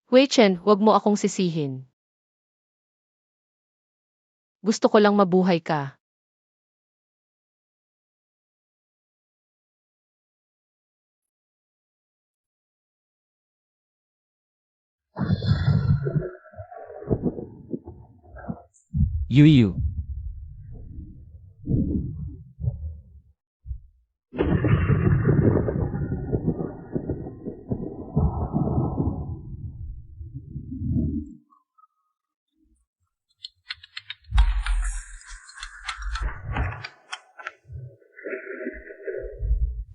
Wei Chen, huwag mo akong sisihin. Gusto ko lang mabuhay ka. Yu.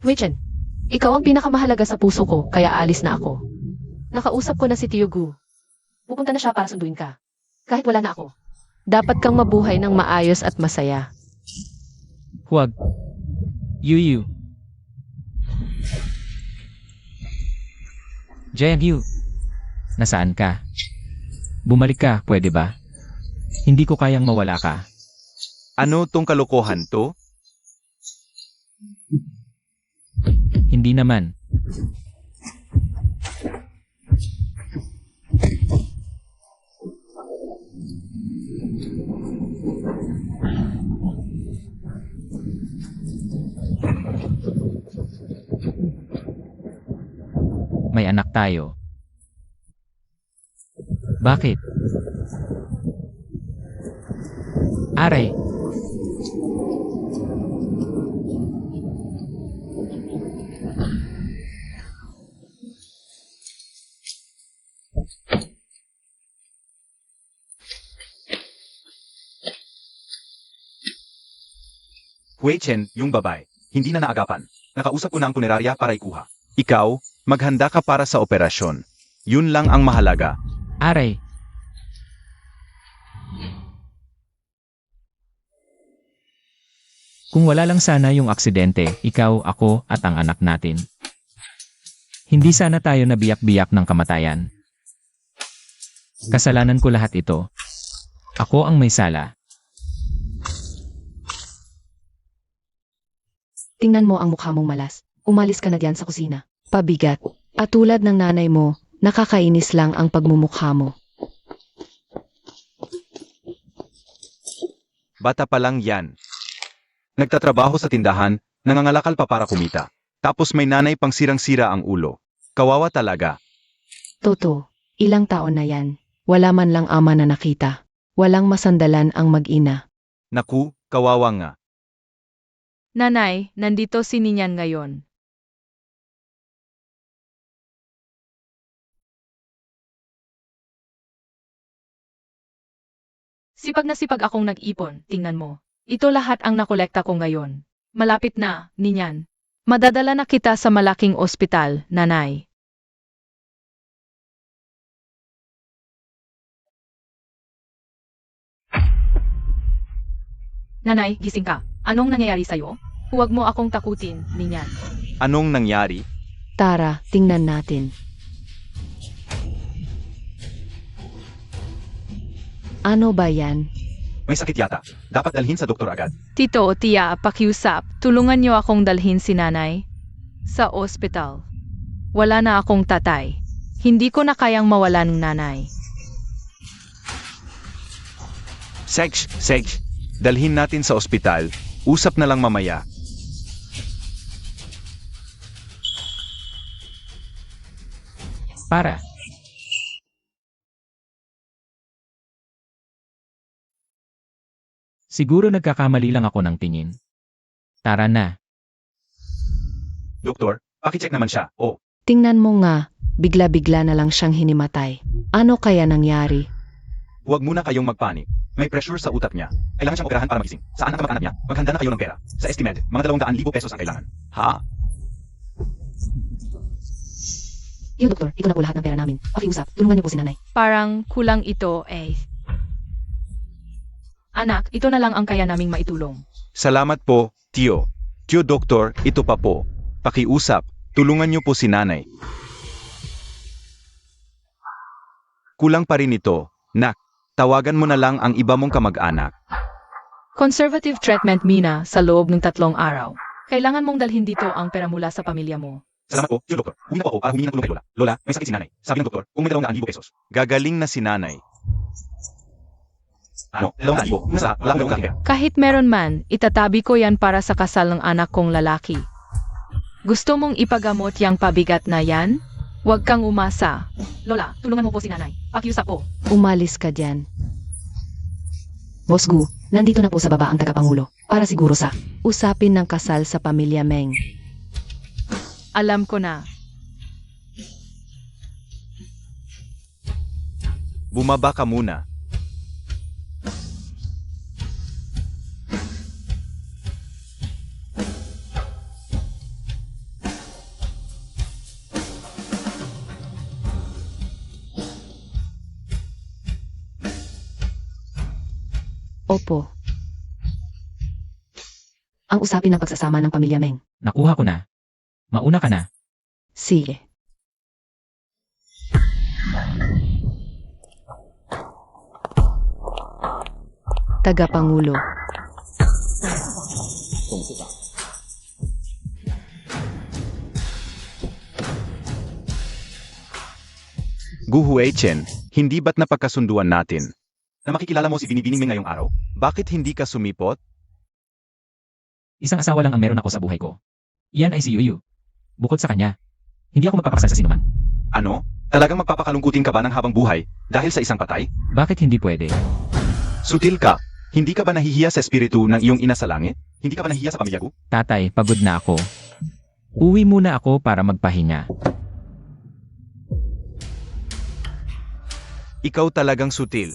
Wei Chen, ikaw ang pinakamahalaga sa puso ko, kaya alis na ako. Nakausap ko na si Tio Gu. Pupunta na siya para sunduin ka. Kahit wala na ako. Dapat kang mabuhay ng maayos at masaya. Huwag. Yu. Jiangyu. Nasaan ka? Bumalik ka, pwede ba? Hindi ko kayang mawala ka. Ano tong kalokohan to? Hindi naman. May anak tayo. Bakit? Aray. Wei Chen, yung babae. Hindi na naagapan. Nakausap ko na ang punerarya para ikuha. Ikaw, maghanda ka para sa operasyon. Yun lang ang mahalaga. Aray. Kung wala lang sana yung aksidente, ikaw, ako, at ang anak natin. Hindi sana tayo nabiyak-biyak ng kamatayan. Kasalanan ko lahat ito. Ako ang may sala. Tingnan mo ang mukha mong malas. Umalis ka na diyan sa kusina. Pabigat. At tulad ng nanay mo, nakakainis lang ang pagmumukha mo. Bata pa lang yan. Nagtatrabaho sa tindahan, nangangalakal pa para kumita. Tapos may nanay pang sirang-sira ang ulo. Kawawa talaga. Toto, ilang taon na yan. Wala man lang ama na nakita. Walang masandalan ang mag-ina. Naku, kawawa nga. Nanay, nandito si Ninyan ngayon. Sipag na sipag akong nag-ipon, tingnan mo. Ito lahat ang nakolekta ko ngayon. Malapit na, Ninyan. Madadala na kita sa malaking ospital, nanay. Nanay, gising ka. Anong nangyayari sa'yo? Huwag mo akong takutin, Ninyan. Anong nangyari? Tara, tingnan natin. Ano ba yan? May sakit yata. Dapat dalhin sa doktor agad. Tito o tiya, pakiusap. Tulungan niyo akong dalhin si nanay sa ospital. Wala na akong tatay. Hindi ko na kayang mawalan ng nanay. Sej. Dalhin natin sa ospital. Usap na lang mamaya. Para. Siguro nagkakamali lang ako ng tingin. Tara na. Doktor, pakicheck naman siya. Oh, Tingnan mo nga, bigla-bigla na lang siyang hinimatay. Ano kaya nangyari? huwag muna kayong magpanik. May pressure sa utak niya. Kailangan siyang operahan para magising. Saan ang kamag-anak niya? Maghanda na kayo ng pera. Sa estimate, mga 200,000 pesos ang kailangan. Ha? Yung doktor, ito na po lahat ng pera namin. Pakiusap, tulungan niyo po si nanay. Parang kulang ito eh. Anak, ito na lang ang kaya naming maitulong. Salamat po, Tio. Tio Doktor, ito pa po. Pakiusap, tulungan niyo po si nanay. Kulang pa rin ito. Nak, tawagan mo na lang ang iba mong kamag-anak. Conservative treatment, Mina, sa loob ng 3 araw. Kailangan mong dalhin dito ang pera mula sa pamilya mo. Salamat po, Tio Doktor. Humingi na po ako para humingi ng tulong kay Lola. Lola, may sakit si nanay. Sabi ng doktor, kung may 200,000 pesos. Gagaling na si nanay. Ano? 200,000? Nasa, wala akong gawang pera. Kahit meron man, itatabi ko yan para sa kasal ng anak kong lalaki. Gusto mong ipagamot yang pabigat na yan? Huwag kang umasa. Lola, tulungan mo po si nanay. Pakiusap po. Umalis ka dyan. Boss Gu, nandito na po sa baba ang tagapangulo. Para siguro sa... Usapin ng kasal sa pamilya Meng. Alam ko na. Bumaba ka muna. Opo. Ang usapin ng pagsasama ng pamilya Meng. Nakuha ko na. Mauna ka na. Sige. Tagapangulo. Gu Huichen, hindi ba't napagkasunduan natin? Na makikilala mo si Binibining Meng ngayong araw? Bakit hindi ka sumipot? Isang asawa lang ang meron ako sa buhay ko. Iyan ay si Yuyu. Bukod sa kanya, hindi ako magpapakasal sa sinuman. Ano? Talagang magpapakalungkutin ka ba ng habang buhay dahil sa isang patay? Bakit hindi pwede? Sutil ka. Hindi ka ba nahihiya sa espiritu ng iyong ina sa langit? Hindi ka ba nahihiya sa pamilya ko? Tatay, pagod na ako. Uwi muna ako para magpahinga. Ikaw talagang sutil.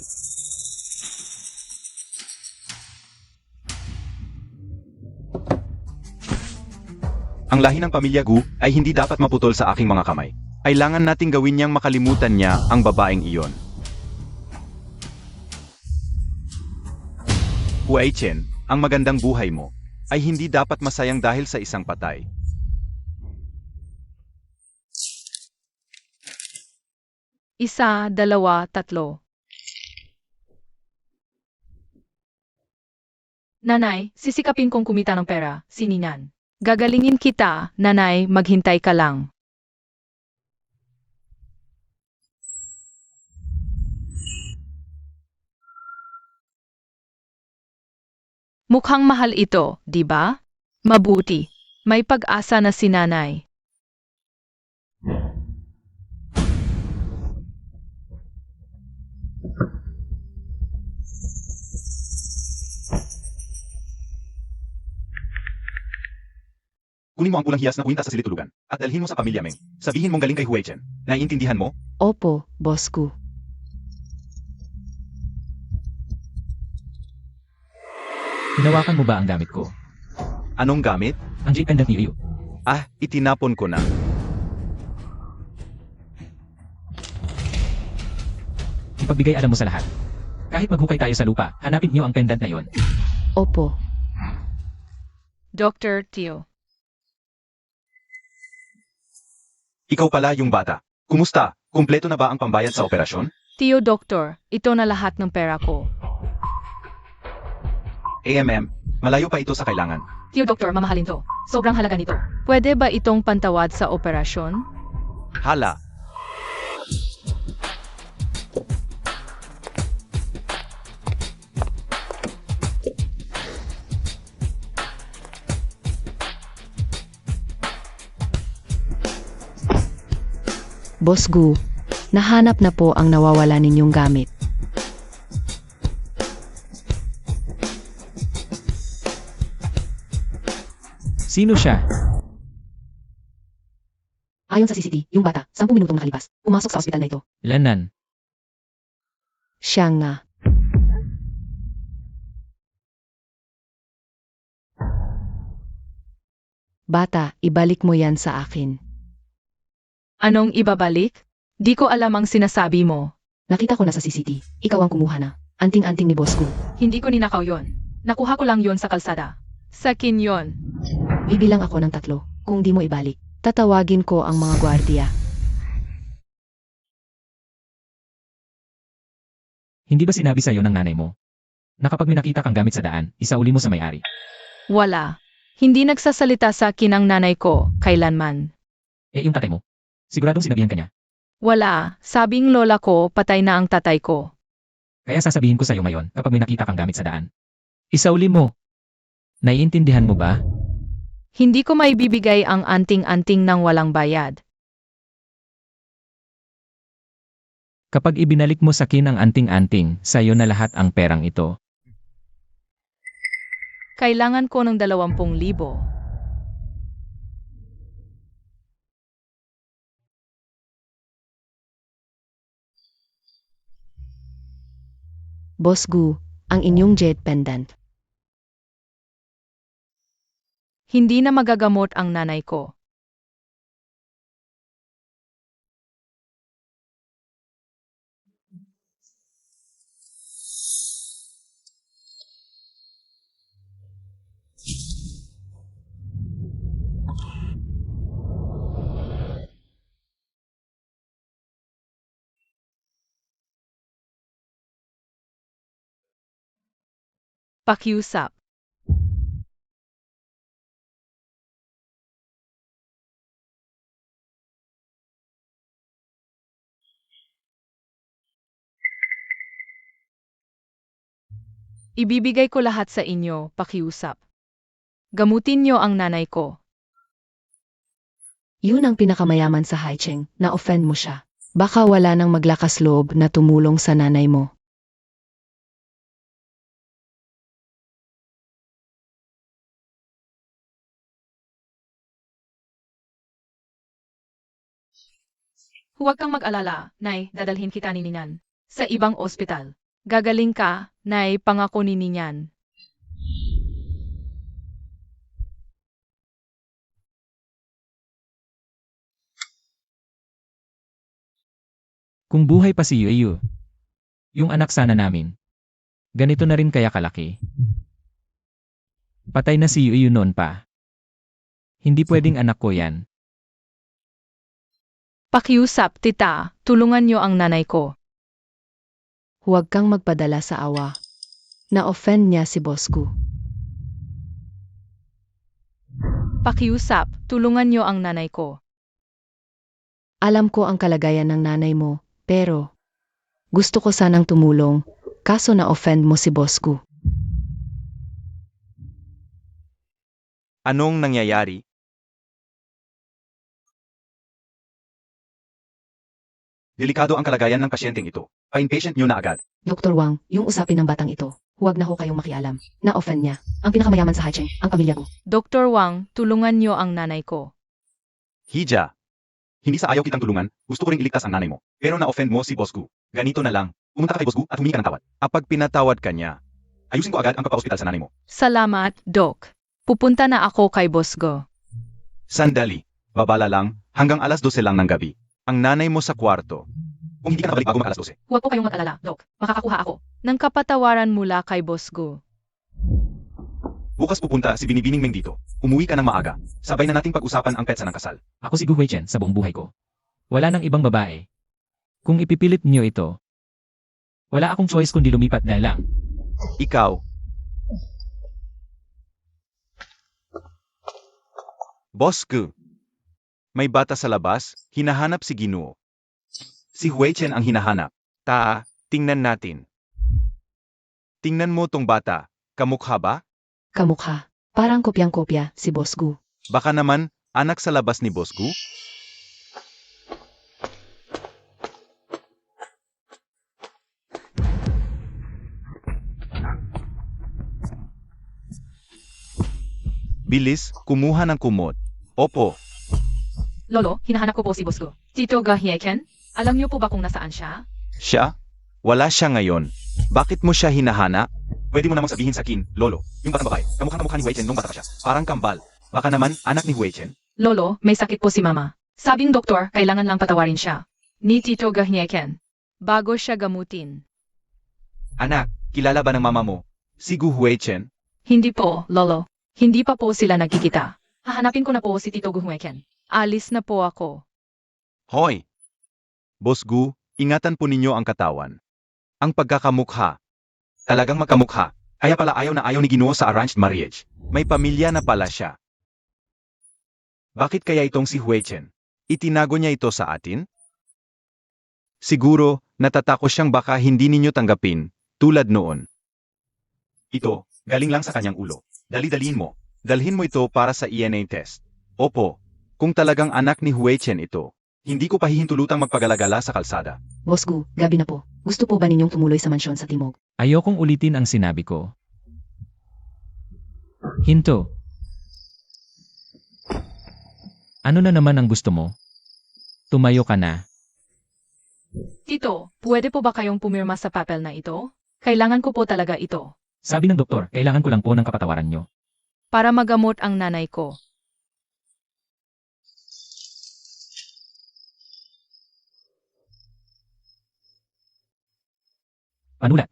Ang lahi ng pamilya Gu ay hindi dapat maputol sa aking mga kamay. Kailangan nating gawin niyang makalimutan niya ang babaeng iyon. Huichen, ang magandang buhay mo ay hindi dapat masayang dahil sa isang patay. Isa, dalawa, tatlo. Nanay, sisikapin kong kumita ng pera, sininan. Gagalingin kita, nanay, maghintay ka lang. Mukhang mahal ito, di ba? Mabuti. May pag-asa na si nanay. Kunin mo ang pulang hiyas na kwintas sa silid-tulugan at dalhin mo sa pamilya Meng. Sabihin mong galing kay Huichen. Naiintindihan mo? Opo, Boss Gu. Hinawakan mo ba ang gamit ko? Anong gamit? Ang jade pendant ni Yuyu. Ah, itinapon ko na. Ipagbigay alam mo sa lahat. Kahit maghukay tayo sa lupa, hanapin niyo ang pendant na yon. Opo. Dr. Tio. Ikaw pala yung bata. Kumusta? Kumpleto na ba ang pambayad sa operasyon? Tio Doktor, ito na lahat ng pera ko. AMM, malayo pa ito sa kailangan. Tio Doktor, mamahalin to. Sobrang halaga nito. Pwede ba itong pantawad sa operasyon? Hala, Boss Gu, nahanap na po ang nawawala ninyong gamit. Sino siya? Ayon sa CCTV, yung bata, 10 minutong nakalipas, pumasok sa ospital na ito. Lanan. Siya nga. Bata, ibalik mo yan sa akin. Anong ibabalik? Di ko alam ang sinasabi mo. Nakita ko na sa CCTV, ikaw ang kumuha na. Anting-anting ni Boss Gu. Hindi ko ninakaw yon. Nakuha ko lang yon sa kalsada. Sakin yon. Bibilang ako ng 3, kung di mo ibalik. Tatawagin ko ang mga gwardiya. Hindi ba sinabi sa'yo ng nanay mo? Na kapag may nakita kang gamit sa daan, isauli mo sa may-ari. Wala. Hindi nagsasalita sa akin ang nanay ko, kailanman. Yung tatay mo? Siguradong sinabihan ka niya. Wala, sabing lola ko patay na ang tatay ko. Kaya sasabihin ko sa'yo ngayon kapag may nakita kang gamit sa daan. Isauli mo. Naiintindihan mo ba? Hindi ko maibibigay ang anting-anting ng walang bayad. Kapag ibinalik mo sa akin ang anting-anting, sa'yo na lahat ang perang ito. Kailangan ko ng 20,000. Boss Gu, ang inyong jade pendant. Hindi na magagamot ang nanay ko. Pakiusap. Ibibigay ko lahat sa inyo, pakiusap. Gamutin niyo ang nanay ko. Yun ang pinakamayaman sa Haicheng, na-offend mo siya. Baka wala nang maglakas loob na tumulong sa nanay mo. Huwag kang mag-alala, Nay, dadalhin kita ni Ninyan sa ibang ospital. Gagaling ka, Nay, pangako ni Ninyan. Kung buhay pa si Yuyu, yung anak sana namin, ganito na rin kaya kalaki. Patay na si Yuyu noon pa. Hindi pwedeng anak ko yan. Pakiusap, tita, tulungan niyo ang nanay ko. Huwag kang magpadala sa awa. Na-offend niya si Boss Gu. Pakiusap, tulungan niyo ang nanay ko. Alam ko ang kalagayan ng nanay mo, pero gusto ko sanang tumulong, kaso na-offend mo si Boss Gu. Anong nangyayari? Delikado ang kalagayan ng pasyenteng ito. Pa-inpatient nyo na agad. Dr. Wang, yung usapin ng batang ito, huwag na ho kayong makialam. Na-offend niya. Ang pinakamayaman sa Haicheng, ang pamilya ko. Dr. Wang, tulungan niyo ang nanay ko. Hija, hindi sa ayaw kitang tulungan, gusto ko ring iligtas ang nanay mo. Pero na-offend mo si Boss Gu. Ganito na lang, pumunta ka kay Boss Gu at humingi ka ng tawad. Kapag pinatawad ka niya, ayusin ko agad ang pagpa-ospital sa nanay mo. Salamat, Doc. Pupunta na ako kay Boss Go. Sandali, babala lang, hanggang alas 12 lang ng gabi. Ang nanay mo sa kwarto. Kung hindi ka nakabalik bago mag alas 12. Huwag po kayong mag-alala, Doc. Makakakuha ako ng kapatawaran mula kay Boss Go. Bukas pupunta si Binibining Meng dito. Umuwi ka ng maaga. Sabay na nating pag-usapan ang petsa ng kasal. Ako si Gu Huichen sa buong buhay ko. Wala nang ibang babae. Kung ipipilit niyo ito, wala akong choice kundi lumipat na lang. Ikaw. Boss Gu. May bata sa labas, hinahanap si Ginoo. Si Hui Chen ang hinahanap. Tingnan natin. Tingnan mo tong bata. Kamukha ba? Kamukha. Parang kopyang-kopya si Boss Gu. Baka naman, anak sa labas ni Boss Gu? Bilis, kumuha ng kumot. Opo. Lolo, hinahanap ko po si Boss Go. Tito Gahieken, alam niyo po ba kung nasaan siya? Siya? Wala siya ngayon. Bakit mo siya hinahanap? Pwede mo namang sabihin sa akin, Lolo, yung batang babae, kamukha ni Hui Chen nung bata pa siya. Parang kambal. Baka naman, anak ni Hui Chen. Lolo, may sakit po si Mama. Sabing doktor, kailangan lang patawarin siya. Ni Tito Gahieken. Bago siya gamutin. Anak, kilala ba ng mama mo? Si Gu Hui Chen? Hindi po, Lolo. Hindi pa po sila nagkikita. Hahanapin ko na po si Tito Guhueken. Alis na po ako. Hoy! Boss Gu, ingatan po ninyo ang katawan. Ang pagkakamukha. Talagang magkamukha. Kaya pala ayaw na ayaw ni Ginoo sa arranged marriage. May pamilya na pala siya. Bakit kaya itong si Hui Chen? Itinago niya ito sa atin? Siguro, natatakot siyang baka hindi ninyo tanggapin, tulad noon. Ito, galing lang sa kanyang ulo. Dali-daliin mo. Dalhin mo ito para sa ENA test. Opo, kung talagang anak ni Hui Chen ito, hindi ko pahihintulutang magpagalagala sa kalsada. Boss Gu, gabi na po. Gusto po ba ninyong tumuloy sa mansyon sa Timog? Ayokong ulitin ang sinabi ko. Hinto. Ano na naman ang gusto mo? Tumayo ka na. Tito, pwede po ba kayong pumirma sa papel na ito? Kailangan ko po talaga ito. Sabi ng doktor, kailangan ko lang po ng kapatawaran nyo. Para magamot ang nanay ko. Panulat.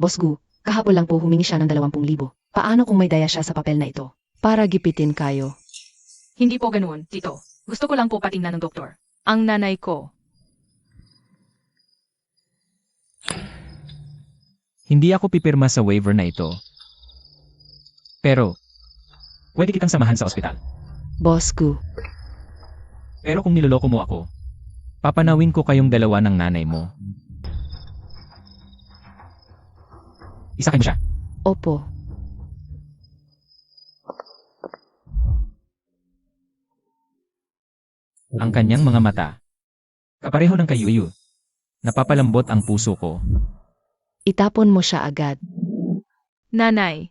Boss Gu, kahapon lang po humingi siya ng 20,000. Paano kung may daya siya sa papel na ito? Para gipitin kayo. Hindi po ganoon, Tito. Gusto ko lang po patingnan ng doktor. Ang nanay ko. Hindi ako pipirma sa waiver na ito. Pero, pwede kitang samahan sa ospital. Boss Gu, Pero kung niloloko mo ako, papanawin ko kayong dalawa ng nanay mo. Isakay mo siya. opo. Ang kanyang mga mata. Kapareho ng kay Yuyu. Napapalambot ang puso ko. Itapon mo siya agad. Nanay.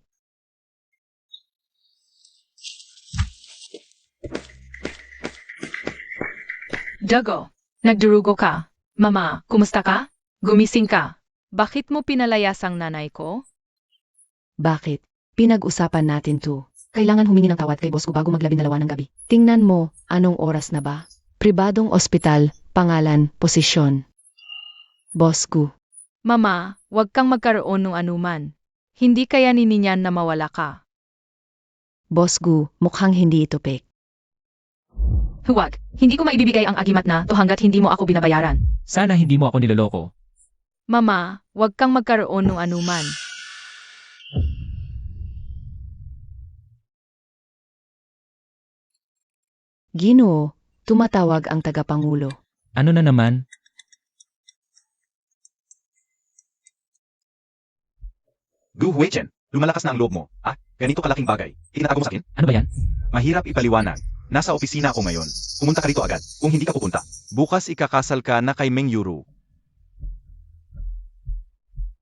Dago, nagdurugo ka. Mama, kumusta ka? Gumising ka. Bakit mo pinalayas ang nanay ko? Bakit? Pinag-usapan natin to. Kailangan humingi ng tawad kay Boss Gu bago mag-12 ng gabi. Tingnan mo, anong oras na ba? Pribadong ospital, pangalan, posisyon. Boss Gu, Mama, wag kang magkaroon ng anuman. Hindi kaya nininyan na mawala ka. Boss Gu, mukhang hindi ito fake. Huwag, hindi ko maibibigay ang agimat na to hanggat hindi mo ako binabayaran. Sana hindi mo ako niloloko. Mama, wag kang magkaroon ng anuman. Ginoo, tumatawag ang tagapangulo. Ano na naman? Gu Hui Chen, lumalakas na ang loob mo. Ganito kalaking bagay. Itinatago mo sa akin? Ano ba yan? Mahirap ipaliwanag. Nasa opisina ako ngayon. Pumunta ka rito agad. Kung hindi ka pupunta, bukas ikakasal ka na kay Meng Yuru.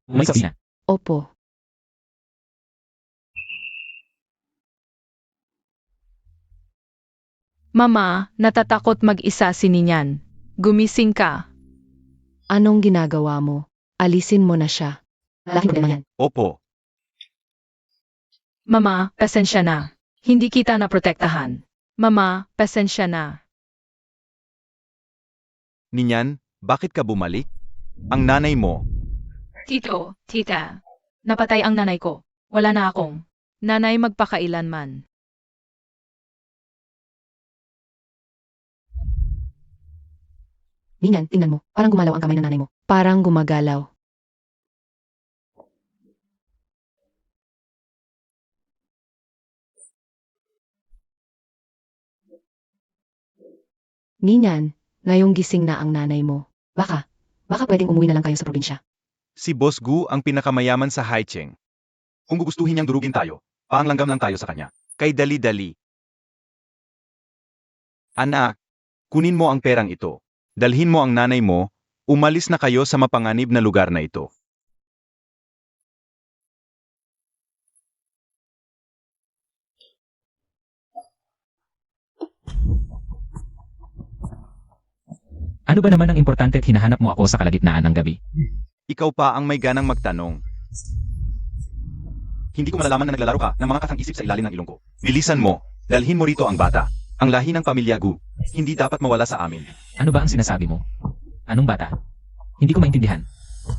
May sabi na. Opo. Mama, natatakot mag-isa si Ninyan. Gumising ka. Anong ginagawa mo? Alisin mo na siya. Malaking problema yan. Opo, Mama, pasensya na. Hindi kita naprotektahan. Mama, pasensya na. Ninyan, bakit ka bumalik? Ang nanay mo, Tito, tita. Napatay ang nanay ko. Wala na akong nanay magpakailanman. Ninyan, tingnan mo. Parang gumalaw ang kamay ng nanay mo. Parang gumagalaw. Ninyan, ngayong gising na ang nanay mo. Baka pwedeng umuwi na lang kayo sa probinsya. si Boss Gu ang pinakamayaman sa Haicheng. Kung gugustuhin niyang durugin tayo, paanglanggam lang tayo sa kanya. Kay dali-dali. Anak, kunin mo ang perang ito. Dalhin mo ang nanay mo, umalis na kayo sa mapanganib na lugar na ito. Ano ba naman ang importante at hinahanap mo ako sa kalagitnaan ng gabi? Ikaw pa ang may ganang magtanong. Hindi ko malalaman na naglalaro ka ng mga katang-isip sa ilalim ng ilong ko. Bilisan mo, dalhin mo rito ang bata. Ang lahi ng pamilya Gu, hindi dapat mawala sa amin. Ano ba ang sinasabi mo? Anong bata? Hindi ko maintindihan.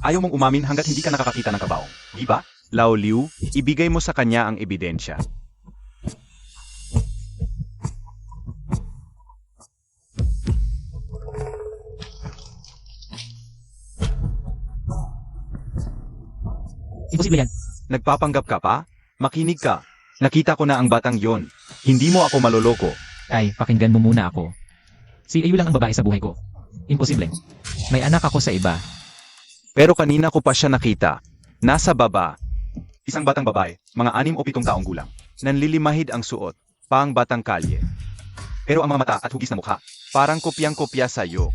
Ayaw mong umamin hanggat hindi ka nakakakita ng kabaong. Di ba? Lao Liu, ibigay mo sa kanya ang ebidensya. Imposible yan. Nagpapanggap ka pa? Makinig ka. Nakita ko na ang batang yon. Hindi mo ako maloloko. Ay, pakinggan mo muna ako. Si Ayu lang ang babae sa buhay ko. Imposible. May anak ako sa iba. Pero kanina ko pa siya nakita. Nasa baba. Isang batang babae, mga 6 o 7 taong gulang. Nanlilimahid ang suot, pang batang kalye. Pero ang mga mata at hugis na mukha, parang kopyang-kopya sa'yo.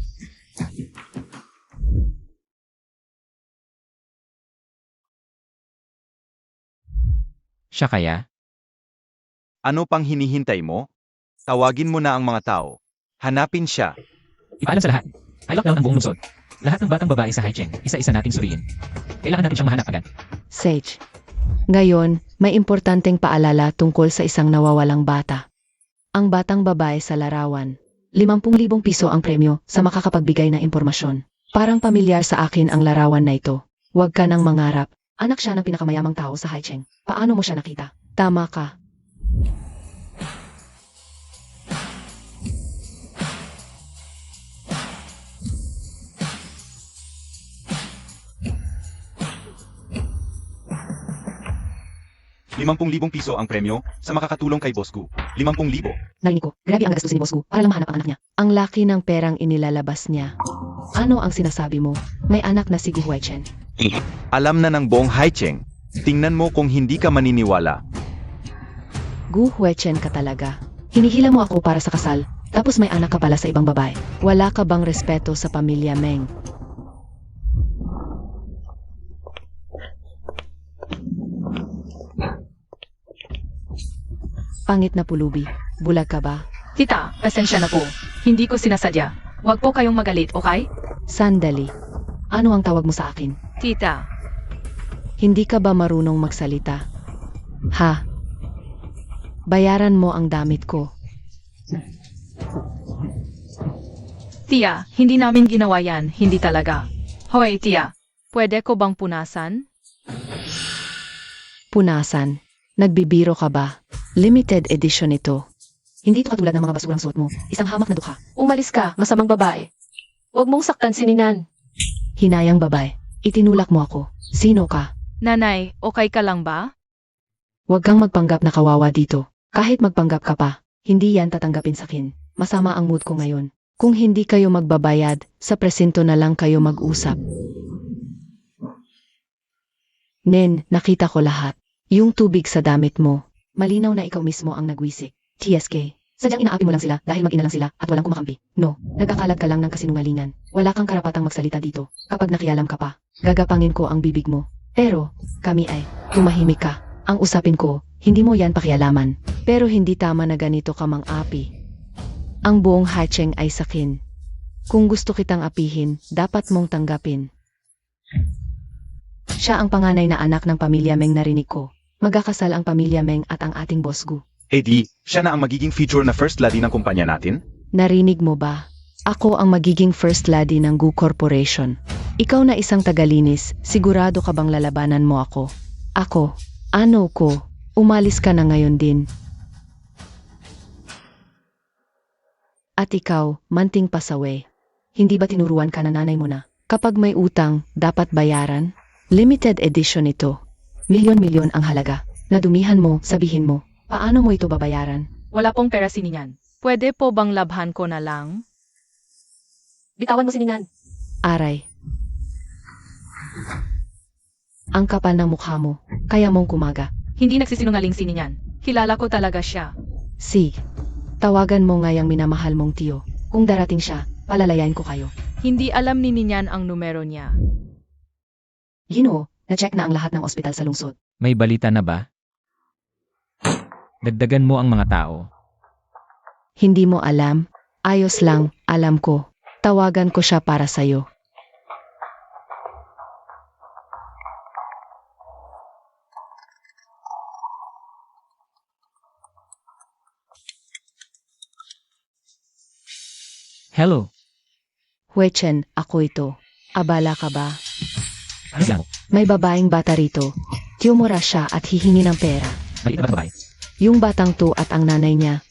Siya kaya? Ano pang hinihintay mo? Tawagin mo na ang mga tao. Hanapin siya. Ipaalam sa lahat. I lockdown ang buong lungsod. Lahat ng batang babae sa Haicheng, isa-isa natin suriin. Kailangan natin siyang mahanap agad. Sage. Ngayon, may importanteng paalala tungkol sa isang nawawalang bata. Ang batang babae sa larawan. 50,000 piso ang premyo sa makakapagbigay ng impormasyon. Parang pamilyar sa akin ang larawan na ito. Huwag ka nang mangarap. Anak siya ng pinakamayamang tao sa Haicheng. Paano mo siya nakita? Tama ka. ₱50,000 ang premyo sa makakatulong kay Boss Gu. 50,000. Narinig ko, grabe ang gastusin ni Boss Gu para lang mahanap ang anak niya. Ang laki ng perang inilalabas niya. Ano ang sinasabi mo? May anak na si Gu Huichen. Alam na ng buong Haicheng. Tingnan mo kung hindi ka maniniwala. Gu Huichen ka talaga. Hinihila mo ako para sa kasal, tapos may anak ka pala sa ibang babae. Wala ka bang respeto sa pamilya Meng? Pangit na pulubi. Bulag ka ba? Tita, pasensya na po. Hindi ko sinasadya. Huwag po kayong magalit, okay? Sandali. Ano ang tawag mo sa akin? Tita, Hindi ka ba marunong magsalita? Ha? Bayaran mo ang damit ko. Tia, hindi namin ginawa yan, hindi talaga. Hoy, Tia, pwede ko bang punasan? Punasan. Nagbibiro ka ba? Limited edition ito. Hindi ito katulad ng mga basurang suot mo. Isang hamak na dukha. Umalis ka, masamang babae. Huwag mong saktan si Ninan. Hinayang babae. Itinulak mo ako. Sino ka? Nanay, okay ka lang ba? Huwag kang magpanggap na kawawa dito. Kahit magpanggap ka pa, hindi yan tatanggapin sa akin. Masama ang mood ko ngayon. Kung hindi kayo magbabayad, sa presinto na lang kayo mag-usap. Nen, nakita ko lahat. Yung tubig sa damit mo. Malinaw na ikaw mismo ang nagwisik. TSK. Sadyang inaapi mo lang sila dahil mag-ina lang sila at walang kumakampi. No, nagkakalat ka lang ng kasinungalingan. Wala kang karapatang magsalita dito. Kapag nakialam ka pa, gagapangin ko ang bibig mo. Pero, kami ay, tumahimik ka. Ang usapin ko, hindi mo yan pakialaman. Pero hindi tama na ganito ka mang-api. Ang buong Haicheng ay sakin. Kung gusto kitang apihin, dapat mong tanggapin. Siya ang panganay na anak ng pamilya Meng, narinig ko. Magkakasal ang pamilya Meng at ang ating Boss Gu. Di, siya na ang magiging feature na first lady ng kumpanya natin? Narinig mo ba? Ako ang magiging first lady ng Gu Corporation. Ikaw na isang tagalinis, sigurado ka bang lalabanan mo ako? Ako? Ano ko? Umalis ka na ngayon din. At ikaw, Manting Pasawe. Hindi ba tinuruan ka na nanay mo na? Kapag may utang, dapat bayaran? Limited edition ito. Milyon-milyon ang halaga. Nadumihan mo, sabihin mo. Paano mo ito babayaran? Wala pong pera si Ninan. Pwede po bang labhan ko na lang? Bitawan mo si Ninan. Aray. Ang kapal ng mukha mo, kaya mong kumaga. Hindi nagsisinungaling si Ninan. Kilala ko talaga siya. Si, tawagan mo ngayang minamahal mong tiyo. Kung darating siya, palalayain ko kayo. Hindi alam ni Ninan ang numero niya. Ginoo, na-check na ang lahat ng ospital sa lungsod. May balita na ba? Dagdagan mo ang mga tao. Hindi mo alam? Ayos lang, alam ko. Tawagan ko siya para sa'yo. Hello? Huichen, ako ito. Abala ka ba? Ano lang? May babaeng bata rito. Tiyumura siya at hihingi ng pera. Maliit na babae. Yung batang to at ang nanay niya.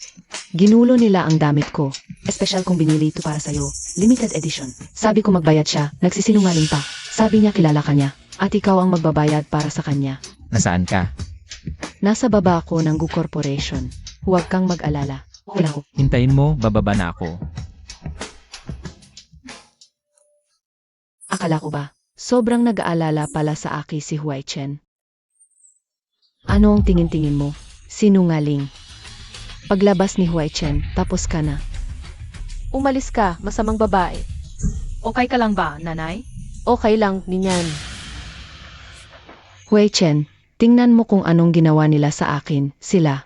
Ginulo nila ang damit ko. Espesyal kong binili ito para sa'yo. Limited edition. Sabi ko magbayad siya, nagsisinungaling pa. Sabi niya kilala ka niya. At ikaw ang magbabayad para sa kanya. Nasaan ka? Nasa baba ako ng Gu Corporation. Huwag kang mag-alala. Okay lang ako. Hintayin mo, bababa na ako. Akala ko ba? Sobrang nag-aalala pala sa aki si Huai Chen. Ano ang tingin-tingin mo? Sinungaling. Paglabas ni Huai Chen, tapos ka na. Umalis ka, masamang babae. Okay ka lang ba, nanay? Okay lang, Ninyan. Huai Chen, tingnan mo kung anong ginawa nila sa akin, sila.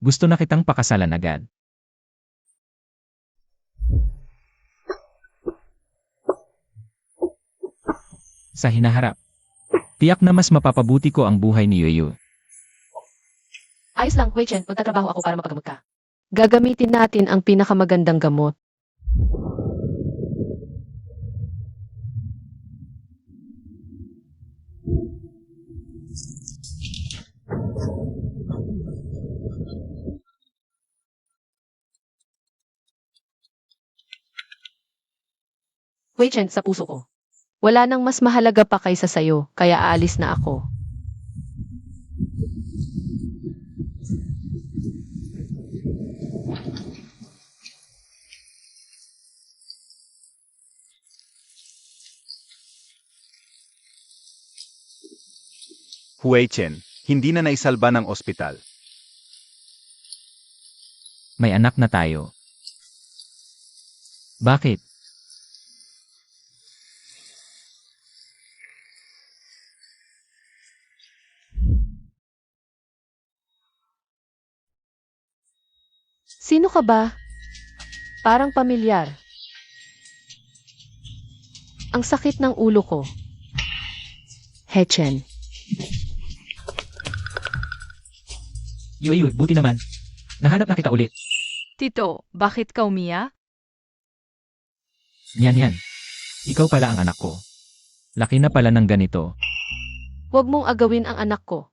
Gusto na kitang pakasalan agad. Sa hinaharap. Tiyak na mas mapapabuti ko ang buhay ni Yuyu. Ayos lang, Huai Chen, magtatrabaho ako para mapagamot ka. Gagamitin natin ang pinakamagandang gamot. Huai Chen, sa puso ko. Wala nang mas mahalaga pa kaysa sayo, kaya aalis na ako. Huwei Chen, hindi na naisalba ng ospital. May anak na tayo. Bakit? Sino ka ba? Parang pamilyar. Ang sakit ng ulo ko. Hechen. Yuyu, buti naman. Nahanap na kita ulit. Tito, bakit ka umiyak? Yan. Ikaw pala ang anak ko. Laki na pala ng ganito. Huwag mong agawin ang anak ko.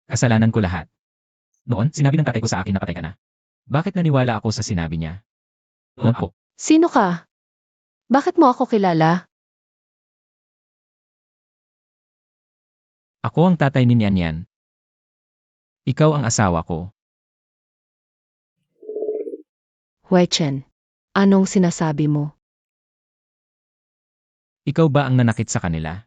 Kasalanan ko lahat. Noon, sinabi ng tatay ko sa akin na patay ka na. Bakit naniwala ako sa sinabi niya? Ako. Sino ka? Bakit mo ako kilala? Ako ang tatay ni Nian. Ikaw ang asawa ko. Huai Chen, anong sinasabi mo? Ikaw ba ang nanakit sa kanila?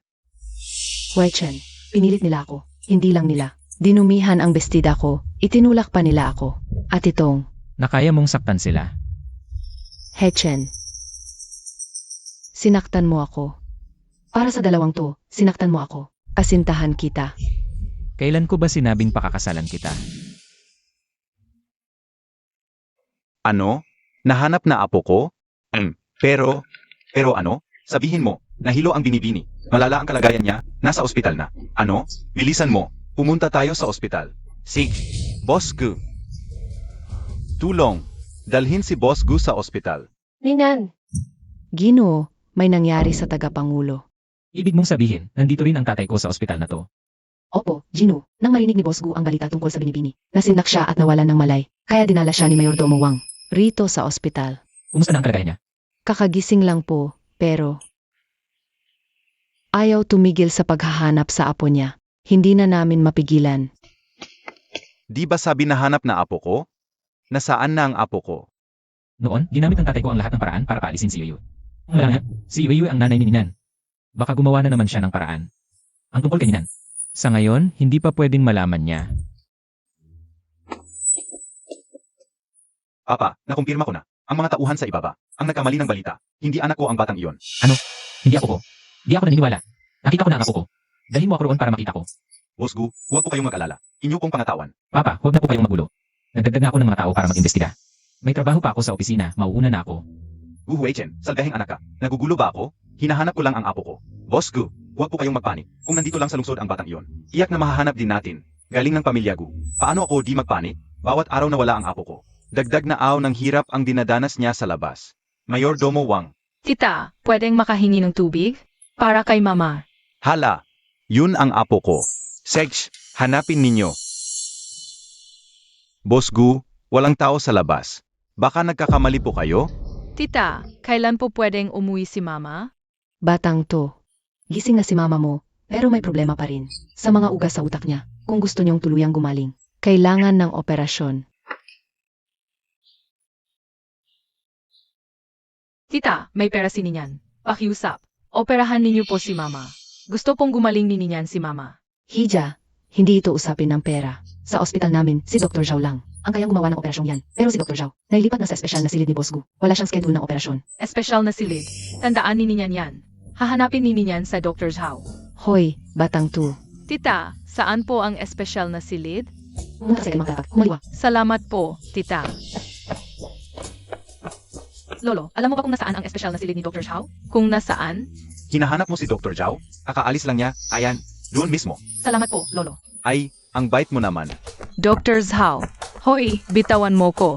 Huai Chen, pinilit nila ako. Hindi lang nila. Dinumihan ang bestida ko. Itinulak pa nila ako. At itong, Nakaya mong saktan sila. Hechen. Sinaktan mo ako. Para sa dalawang to, sinaktan mo ako. Kasintahan kita. Kailan ko ba sinabing pakakasalan kita? Ano? Nahanap na apo ko? Pero ano? Sabihin mo, nahilo ang binibini. Malala ang kalagayan niya, nasa ospital na. Ano? Bilisan mo, pumunta tayo sa ospital. Sige, Boss Gu. Tulong, dalhin si Boss Gu sa ospital. Ninan. Ginoo, may nangyari sa tagapangulo. Ibig mong sabihin, nandito rin ang tatay ko sa ospital na to. Opo, Gino, nang marinig ni Boss Gu ang balita tungkol sa binibini, nasindak siya at nawalan ng malay, kaya dinala siya ni Mayordomo Wang rito sa ospital. Kumusta na ang kalagayan niya? Kakagising lang po, pero ayaw tumigil sa paghahanap sa apo niya. Hindi na namin mapigilan. Di ba sabi nahanap na apo ko? Nasaan na ang apo ko? Noon, ginamit ng tatay ko ang lahat ng paraan para paalisin si Yuyu. Wala nga, si Yuyu ang nanay ni Ninan. Baka gumawa na naman siya ng paraan. Ang tungkol kay Ninan. Sa ngayon, hindi pa pwedeng malaman niya. Papa, nakumpirma ko na. Ang mga tauhan sa ibaba, ang nagkamali ng balita. Hindi anak ko ang batang iyon. Hindi ako ko. Hindi ako naniniwala. Nakita ko na ang apo ko. Dalhin mo ako roon para makita ko. Boss Gu, huwag po kayong mag-alala. Inyo kong pangatawan. Papa, huwag na po kayong magulo. Nagdagdag na ako ng mga tao para mag-imbestiga. May trabaho pa ako sa opisina, mauuna na ako. Gu Huichen, salbahing anak ka. Nagugulo ba ako? Hinahanap ko lang ang apo ko. Boss Gu, huwag po kayong magpanik. Kung nandito lang sa lungsod ang batang iyon, iyak na mahahanap din natin. Galing ng pamilya Gu. Paano ako di magpanik? Bawat araw na wala ang apo ko. Dagdag na aw ng hirap ang dinadanas niya sa labas. Mayordomo Wang. Tita, pwedeng makahingi ng tubig? Para kay mama. Hala, yun ang apo ko. Segs, hanapin ninyo. Boss Gu, walang tao sa labas. Baka nagkakamali po kayo? Tita, kailan po pwedeng umuwi si mama? Batang to. Gising na si mama mo, pero may problema pa rin. Sa mga ugas sa utak niya. kung gusto niyong tuluyang gumaling. Kailangan ng operasyon. Tita, may pera si Ninyan. Pakiusap. Operahan ninyo po si Mama. Gusto pong gumaling ni Ninyan si Mama. Hija, hindi ito usapin ng pera. Sa ospital namin, si Dr. Zhao lang ang kayang gumawa ng operasyong yan. Pero si Dr. Zhao, nailipat na sa espesyal na silid ni Boss Gu. Wala siyang schedule ng operasyon. Espesyal na silid. Tandaan ni Ninyan yan. Hahanapin ni Ninyan sa Dr. Zhao. Hoy, batang tu. Tita, saan po ang espesyal na silid? Pumunta sa ikang makakapag. Kumaliwa. Salamat po, Tita. Lolo, alam mo ba kung nasaan ang espesyal na silid ni Dr. Zhao? Kung nasaan? Hinahanap mo si Dr. Zhao? Kakaalis lang niya. Ayan, doon mismo. Salamat po, Lolo. Ay, ang bait mo naman. Dr. Zhao. Hoy, bitawan mo ko.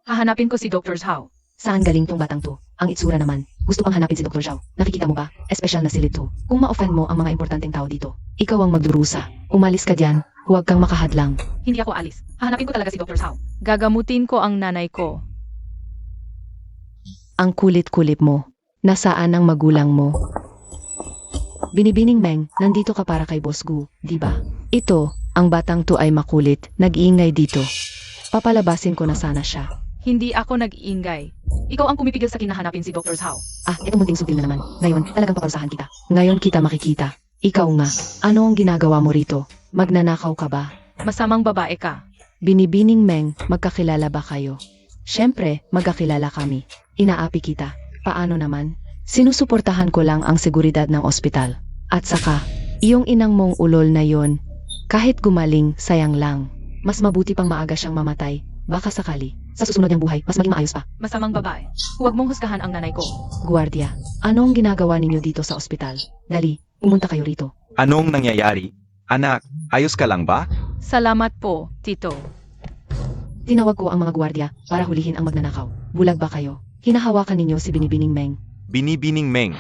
Hahanapin ko si Dr. Zhao. Saan galing tong batang to? Ang itsura naman. Gusto pang hanapin si Dr. Zhao. Nakikita mo ba? Espesyal na silid to. Kung ma-offend mo ang mga importanteng tao dito, ikaw ang magdurusa. Umalis ka diyan. Huwag kang makahadlang. Hindi ako alis. Hahanapin ko talaga si Dr. Zhao. Gagamutin ko ang nanay ko. Ang kulit-kulit mo. Nasaan ang magulang mo? Binibining Meng, nandito ka para kay Boss Gu, di ba? Ito, ang batang to ay makulit, nag-iingay dito. Papalabasin ko na sana siya. Hindi ako nag-iingay. Ikaw ang pumipigil sa kinahanapin si Dr. Zhao. Ah, itong munting supil na naman. Ngayon, talagang paparusahan kita. Ngayon kita makikita. Ikaw nga, ano ang ginagawa mo rito? Magnanakaw ka ba? Masamang babae ka. Binibining Meng, magkakilala ba kayo? Siyempre, magkakilala kami. Inaapi kita. Paano naman? Sinusuportahan ko lang ang seguridad ng ospital. At saka, iyong inang mong ulol na yon, kahit gumaling, sayang lang. Mas mabuti pang maaga siyang mamatay. Baka sakali, sa susunod niyang buhay, mas maging maayos pa. Masamang babae. Huwag mong husgahan ang nanay ko. Guardia, anong ginagawa ninyo dito sa ospital? Dali, pumunta kayo rito. Anong nangyayari? Anak, ayos ka lang ba? Salamat po, Tito. Tinawag ko ang mga guardia para hulihin ang magnanakaw. Bulag ba kayo? Hinahawakan ninyo si Binibining Meng. Binibining Meng.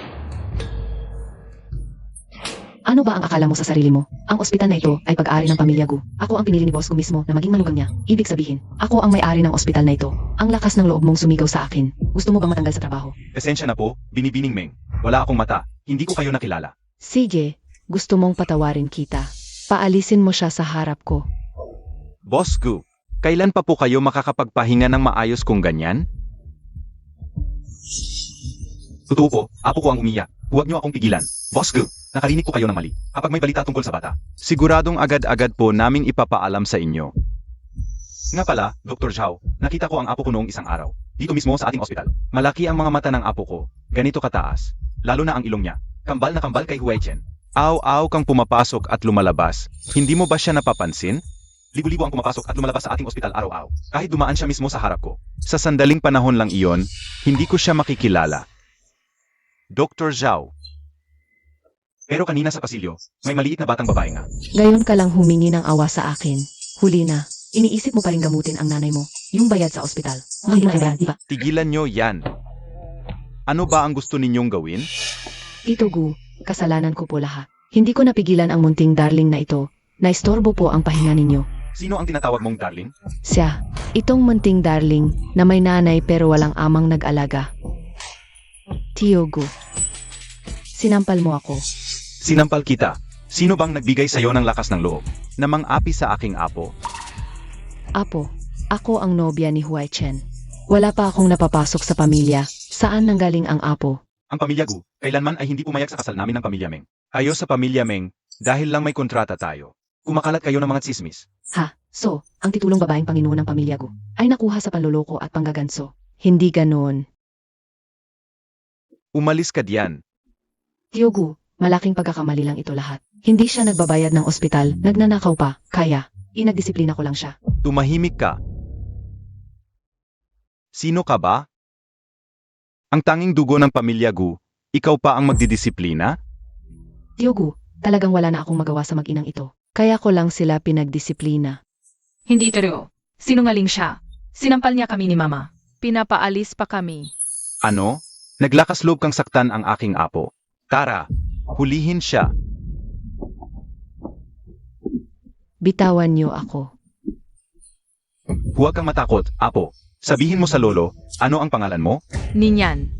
Ano ba ang akala mo sa sarili mo? Ang ospital na ito ay pag-ari ng pamilya Gu. Ako ang pinili ni Boss Gu mismo na maging manugang niya. Ibig sabihin, ako ang may-ari ng ospital na ito. Ang lakas ng loob mong sumigaw sa akin. Gusto mo bang matanggal sa trabaho? Pasensya na po, Binibining Meng. Wala akong mata. Hindi ko kayo nakilala. Sige, gusto mong patawarin kita. Paalisin mo siya sa harap ko. Boss Gu, kailan pa po kayo makakapagpahinga ng maayos kung ganyan? Totoo po, apo ko ang umiyak. Huwag niyo akong pigilan. Boss Gu, nakarinig ko kayo ng mali. Kapag may balita tungkol sa bata, siguradong agad-agad po naming ipapaalam sa inyo. Nga pala, Dr. Zhao, nakita ko ang apo ko noong isang araw. Dito mismo sa ating ospital. Malaki ang mga mata ng apo ko. Ganito kataas. Lalo na ang ilong niya. Kambal na kambal kay Hui Chen. Aw-aw kang pumapasok at lumalabas. Hindi mo ba siya napapansin? Libo-libo ang pumapasok at lumalabas sa ating ospital araw-araw. Kahit dumaan siya mismo sa harap ko. Sa sandaling panahon lang iyon, hindi ko siya makikilala. Dr. Zhao. Pero kanina sa pasilyo, may maliit na batang babae nga. Ngayon ka lang humingi ng awa sa akin. Huli na. Iniisip mo pa rin gamutin ang nanay mo. Yung bayad sa ospital. Hindi mo kailangan, di ba? Tigilan nyo yan. Ano ba ang gusto ninyong gawin? Tito Gu, kasalanan ko po lahat. Hindi ko napigilan ang munting darling na ito. Naistorbo po ang pahinga ninyo. Sino ang tinatawag mong darling? Siya, itong munting darling na may nanay pero walang amang nag-alaga. Tio Gu, sinampal mo ako. Sinampal kita. Sino bang nagbigay sa'yo ng lakas ng loob? Na mang-api sa aking apo? Apo, ako ang nobya ni Hui Chen. Wala pa akong napapasok sa pamilya. Saan nanggaling ang apo? Ang pamilya Gu, kailanman ay hindi pumayag sa kasal namin ng pamilya Meng. Kayo sa pamilya Meng, dahil lang may kontrata tayo. Kumakalat kayo ng mga tsismis. Ha, so, ang titulong babaeng Panginoon ng pamilya Gu ay nakuha sa panloloko at panggaganso. Hindi ganoon. Umalis ka diyan. Tio Gu, malaking pagkakamali lang ito lahat. Hindi siya nagbabayad ng ospital, nagnanakaw pa, kaya, inagdisiplina ko lang siya. Tumahimik ka. Sino ka ba? Ang tanging dugo ng pamilya Gu, ikaw pa ang magdidisiplina? Tio Gu, talagang wala na akong magawa sa mag-inang ito. Kaya ko lang sila pinagdisiplina. Hindi totoo. Sinungaling siya. Sinampal niya kami ni Mama. Pinapaalis pa kami. Ano? Naglakas loob kang saktan ang aking apo. Tara, hulihin siya. Bitawan niyo ako. Huwag kang matakot, apo. Sabihin mo sa lolo, ano ang pangalan mo? Ninyan.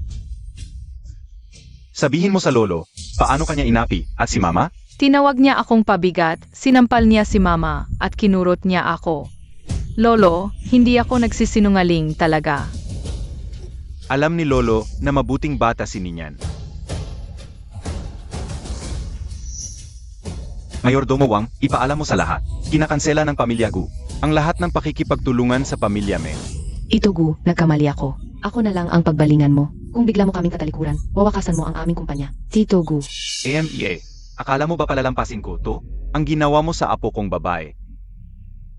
Sabihin mo sa lolo, Paano kanya inapi? At si mama? Tinawag niya akong pabigat, sinampal niya si mama, at kinurot niya ako. Lolo, hindi ako nagsisinungaling talaga. Alam ni Lolo na mabuting bata si Ninyan. Mayordomo Wang, ipaalam mo sa lahat. Kinakansela ng pamilya Gu ang lahat ng pakikipagtulungan sa pamilya Meng. Ito Gu, nagkamali ako. Ako na lang ang pagbalingan mo. Kung bigla mo kaming katalikuran, wawakasan mo ang aming kumpanya. Tito Gu. AMEA, akala mo ba palalampasin ko to? Ang ginawa mo sa apo kong babae.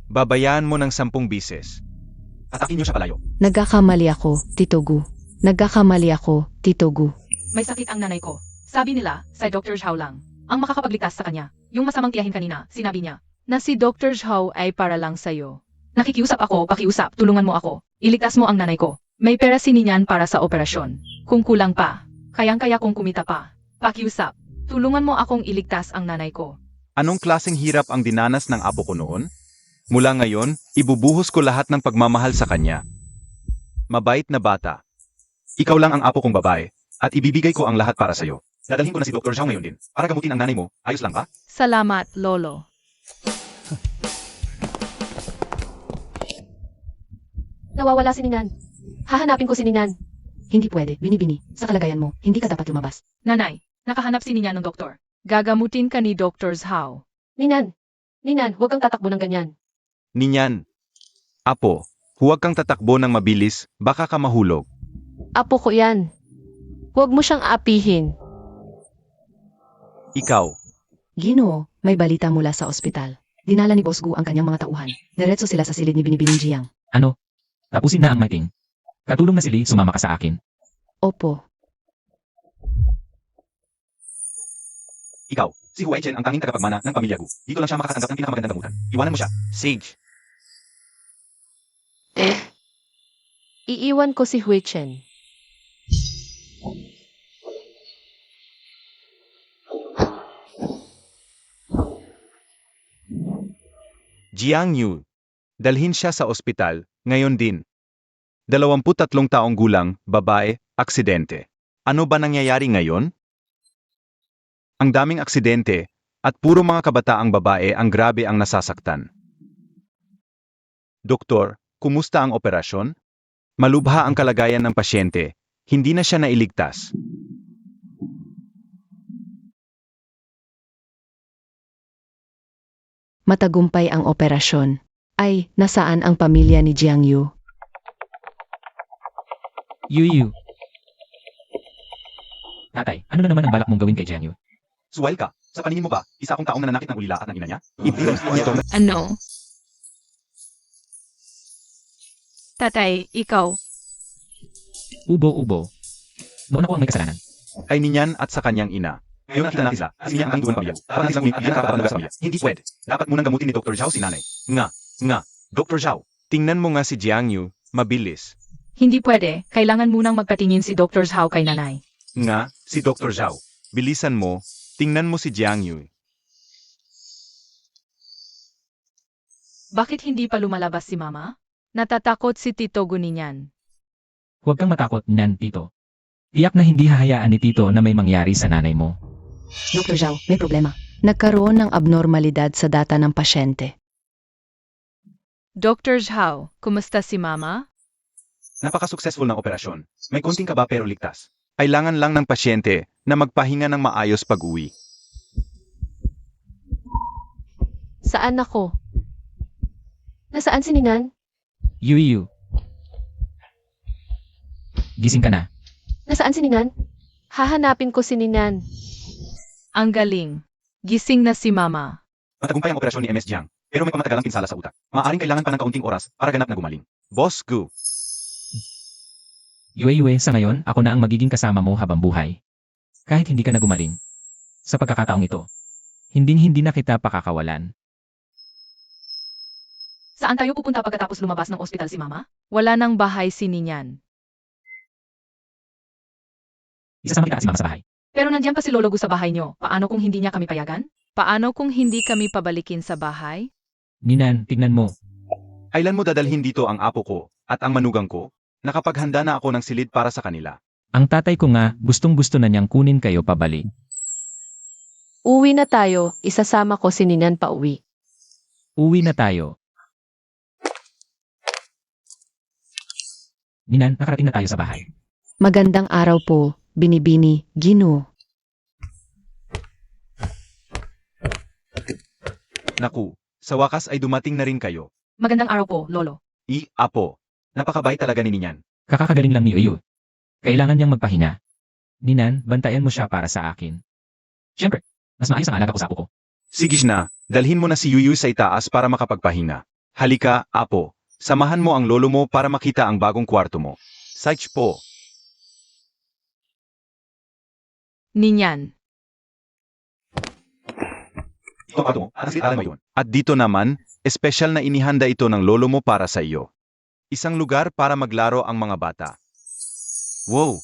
Babayaan mo ng 10 bises. Atakin niyo siya palayo. Nagkakamali ako, Tito Gu. Nagkakamali ako, Tito Gu. May sakit ang nanay ko. Sabi nila, sa Dr. Zhao lang, ang makakapagligtas sa kanya. Yung masamang tiyahin kanina, sinabi niya, na si Dr. Zhao ay para lang sa'yo. Nakikiusap ako, pakiusap, tulungan mo ako. Iligtas mo ang nanay ko. May pera si Ninyan para sa operasyon. Kung kulang pa, kayang-kaya kong kumita pa. Pakiusap, tulungan mo akong iligtas ang nanay ko. Anong klaseng hirap ang dinanas ng apo ko noon? Mula ngayon, ibubuhos ko lahat ng pagmamahal sa kanya. Mabait na bata. Ikaw lang ang apo kong babae, at ibibigay ko ang lahat para sa'yo. Dadalhin ko na si Dr. Zhao ngayon din, para gamutin ang nanay mo. Ayos lang ba? Salamat, Lolo. Nawawala si Ninan. Hahanapin ko si Ninan. Hindi pwede, binibini. Sa kalagayan mo, hindi ka dapat lumabas. Nanay, nakahanap si Ninyan ng doktor. Gagamutin ka ni Dr. Zhao. Ninan! Ninan, huwag kang tatakbo ng ganyan. Ninyan. Apo, huwag kang tatakbo ng mabilis, baka ka mahulog. Apo ko yan. Huwag mo siyang aapihin. Ikaw. Ginoo, may balita mula sa ospital. Dinala ni Boss Gu ang kanyang mga tauhan. Diretso sila sa silid ni Binibining Jiang. Ano? Tapusin na ang meeting. Katulong na si Lee, sumama ka sa akin. Opo. Ikaw. Si Huai Chen ang tanging tagapagmana ng pamilya Gu. Dito lang siya makakatanggap ng pinakamagandang gamutan. Iwanan mo siya. Sage. Iiwan ko si Hui Chen. Jiang Yu. Dalhin siya sa ospital, ngayon din. 23 taong gulang, babae, aksidente. Ano ba nangyayari ngayon? Ang daming aksidente, at puro mga kabataang babae ang grabe ang nasasaktan. Doktor, kumusta ang operasyon? Malubha ang kalagayan ng pasyente, hindi na siya nailigtas. Matagumpay ang operasyon. Ay, nasaan ang pamilya ni Jiang Yu? Yu. Tatay, ano na naman ang balak mong gawin kay Jiang Yu? Suwail ka, sa paningin mo ba, isa akong taong nananakit ng ulila at ng ina niya? Ibigay mo ito. Ano? Tatay, ikaw. Ubo. Noon ako ang may kasalanan. Kay Ninyan at sa kanyang ina. Ngayon nakita natin sila, kasi niya ang aming duwang pamilya. Dapat silang hindi nakakapatanda sa pamilya. Hindi pwede. Dapat munang gamutin ni Dr. Zhao si nanay. Nga. Dr. Zhao, tingnan mo nga si Jiang Yu, mabilis. Hindi pwede, kailangan munang magpatingin si Dr. Zhao kay nanay. Nga, si Dr. Zhao. Bilisan mo, tingnan mo si Jiang Yu. Bakit hindi pa lumalabas si Mama? Natatakot si Tito Guninyan. Huwag kang matakot, Nan, Tito. Tiyak na hindi hahayaan ni Tito na may mangyari sa nanay mo. Dr. Zhao, may problema. Nagkaroon ng abnormalidad sa data ng pasyente. Dr. Zhao, kumusta si Mama? Napaka-successful ng operasyon. May konting kaba pero ligtas. Kailangan lang ng pasyente na magpahinga ng maayos pag-uwi. Saan ako? Nasaan si Ninan? Yu. Gising ka na. Nasaan si Ninan? Hahanapin ko si Ninan. Ang galing. Gising na si Mama. Matagumpay ang operasyon ni MS Jiang, pero may pamatagalang pinsala sa utak. Maaaring kailangan pa ng kaunting oras para ganap na gumaling. Boss Gu. Yue, sa ngayon, ako na ang magiging kasama mo habang buhay. Kahit hindi ka na gumaling. Sa pagkakataong ito, hindi na kita pakakawalan. Saan tayo pupunta pagkatapos lumabas ng ospital si Mama? Wala nang bahay si Ninyan. Isasama kita si Mama sa bahay. Pero nandiyan pa si Lolo Gu sa bahay niyo. Paano kung hindi niya kami payagan? Paano kung hindi kami pabalikin sa bahay? Ninan, tignan mo. Kailan mo dadalhin dito ang apo ko at ang manugang ko? Nakapaghanda na ako ng silid para sa kanila. Ang tatay ko nga, gustong-gusto na niyang kunin kayo pabalik. Uwi na tayo, isasama ko si Ninan pa uwi. Uwi na tayo. Ninan, nakarating na tayo sa bahay. Magandang araw po, Binibini, Ginoo. Naku, sa wakas ay dumating na rin kayo. Magandang araw po, Lolo. Apo. Napakabait talaga ni Ninyan. Kakakagaling lang ni Yuyu. Kailangan niyang magpahinga. Ninan, bantayan mo siya para sa akin. Siyempre, mas maayos ang alaga ko sa apo ko. Sige na, dalhin mo na si Yuyu sa itaas para makapagpahinga. Halika, Apo. Samahan mo ang lolo mo para makita ang bagong kwarto mo. Saich po. Ninyan. Ito ang kwarto mo. Alam mo yun. At dito naman, espesyal na inihanda ito ng lolo mo para sa iyo. Isang lugar para maglaro ang mga bata. Wow!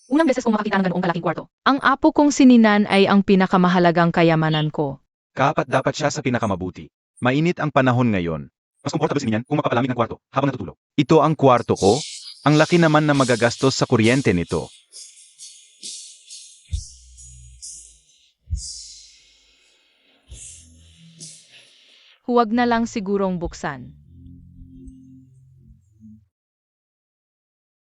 Unang beses kong makakita ng ganoong kalaking kwarto. Ang apo kong si Ninan ay ang pinakamahalagang kayamanan ko. Kapat dapat siya sa pinakamabuti. Mainit ang panahon ngayon. Mas komportable si Ninyan kung mapapalamig ng kwarto habang natutulog. Ito ang kwarto ko. Ang laki naman na magagastos sa kuryente nito. Huwag na lang sigurong buksan.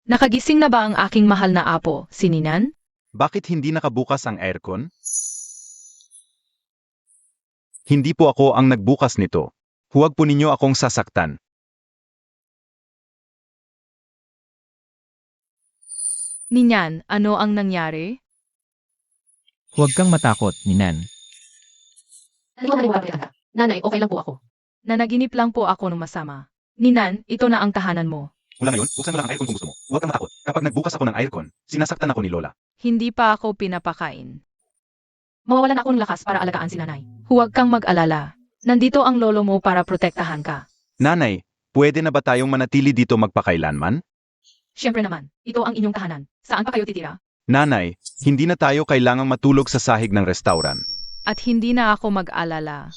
Nakagising na ba ang aking mahal na apo, si Ninan? Bakit hindi nakabukas ang aircon? Hindi po ako ang nagbukas nito. Huwag po ninyo akong sasaktan. Ninyan, ano ang nangyari? Huwag kang matakot, Ninan. Nanay, okay lang po ako. Nanaginip lang po ako nung masama. Ninan, ito na ang tahanan mo. Mula ngayon, buksan mo lang ang aircon kung gusto mo. Huwag kang matakot. Kapag nagbukas ako ng aircon, sinasaktan ako ni Lola. Hindi pa ako pinapakain. Mawawalan ako ng lakas para alagaan si nanay. Huwag kang mag-alala. Nandito ang lolo mo para protektahan ka. Nanay, pwede na ba tayong manatili dito magpakailanman? Siyempre naman, ito ang inyong tahanan. Saan pa kayo titira? Nanay, hindi na tayo kailangang matulog sa sahig ng restaurant. At hindi na ako mag-alala.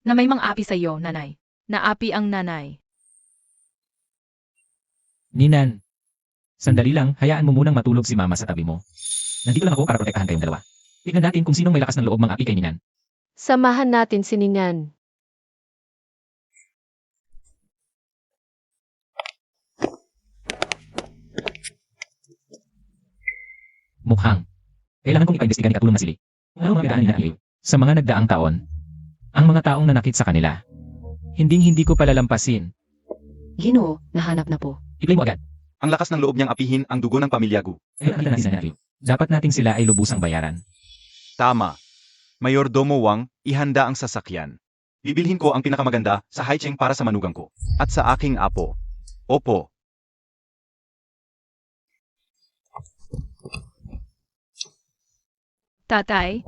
Na may mga api sa iyo, nanay. Naapi ang nanay. Ninan. Sandali lang, hayaan mo munang matulog si mama sa tabi mo. Nandito lang ako para protektahan kayong dalawa. Tignan natin kung sinong may lakas ng loob mang api kay Ninan. Samahan natin si Ninan. Mukhang. Kailangan kong ipaimbestiga ni Katulong Masili. Ano mga pinagdaan ni Ninan sa mga nagdaang taon? Ang mga taong nanakit sa kanila. Hindi ko palalampasin. Ginoo, nahanap na po. I-play mo agad. Ang lakas ng loob niyang apihin ang dugo ng pamilya Gu. Ngayon nakita natin sa Ninan. Dapat nating sila ay lubusang bayaran. Tama. Mayordomo Wang, ihanda ang sasakyan. Bibilhin ko ang pinakamaganda sa Haicheng para sa manugang ko. At sa aking apo. Opo. Tatay,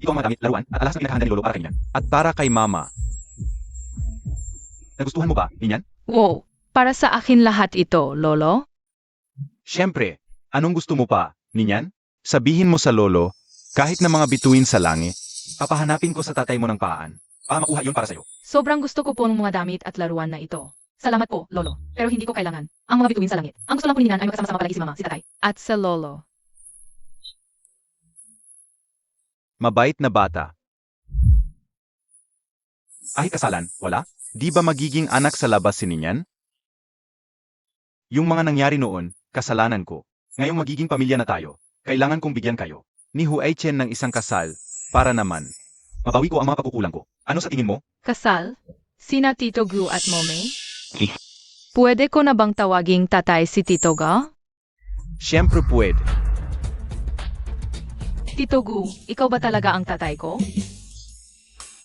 Ito ang mga damit, laruan, at alas na pinakahanda ni Lolo para kay Ninyan. At para kay Mama. Nagustuhan mo ba, Ninyan? wow. Para sa akin lahat ito, lolo? Siyempre, anong gusto mo pa, Ninyan? Sabihin mo sa Lolo, kahit na mga bituin sa langit, papahanapin ko sa tatay mo ng paan. Para makuha yun para sa'yo. Sobrang gusto ko po ng mga damit at laruan na ito. Salamat po, lolo. Pero hindi ko kailangan ang mga bituin sa langit. Ang gusto lang po ni Ninan ay magkasama-sama palagi si mama, si tatay. At sa lolo. Mabait na bata. Ay kasalan, wala? Di ba magiging anak sa labas si Ninyan? Yung mga nangyari noon, kasalanan ko. Ngayong magiging pamilya na tayo, kailangan kong bigyan kayo ni Huay Chen ng isang kasal, para naman. Mabawi ko ang mga pagkukulang ko. Ano sa tingin mo? Kasal? Sina Tito Gu at Mome? Pwede ko na bang tawaging tatay si Tito Ga? Siyempre pwede. Tito Gu, ikaw ba talaga ang tatay ko?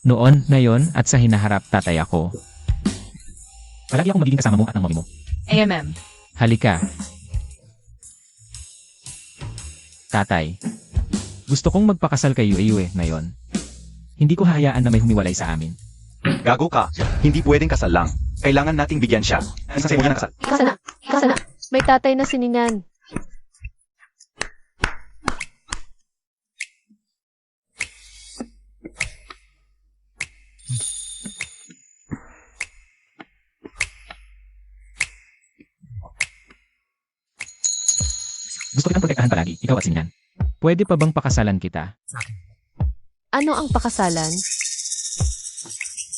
Noon, ngayon, at sa hinaharap tatay ako. Palagi akong magiging kasama mo at ng mami mo. AMM. Halika. Tatay. Gusto kong magpakasal kay Yue ngayon. Hindi ko hahayaan na may humiwalay sa amin. Gago ka. Hindi pwedeng kasal lang. Kailangan nating bigyan siya. Ang isang seremonya ng kasal. Ikasa na. May tatay na si Ninan. kang protektahan palagi, ikaw at si Ninan. Pwede pa bang pakasalan kita? Ano ang pakasalan?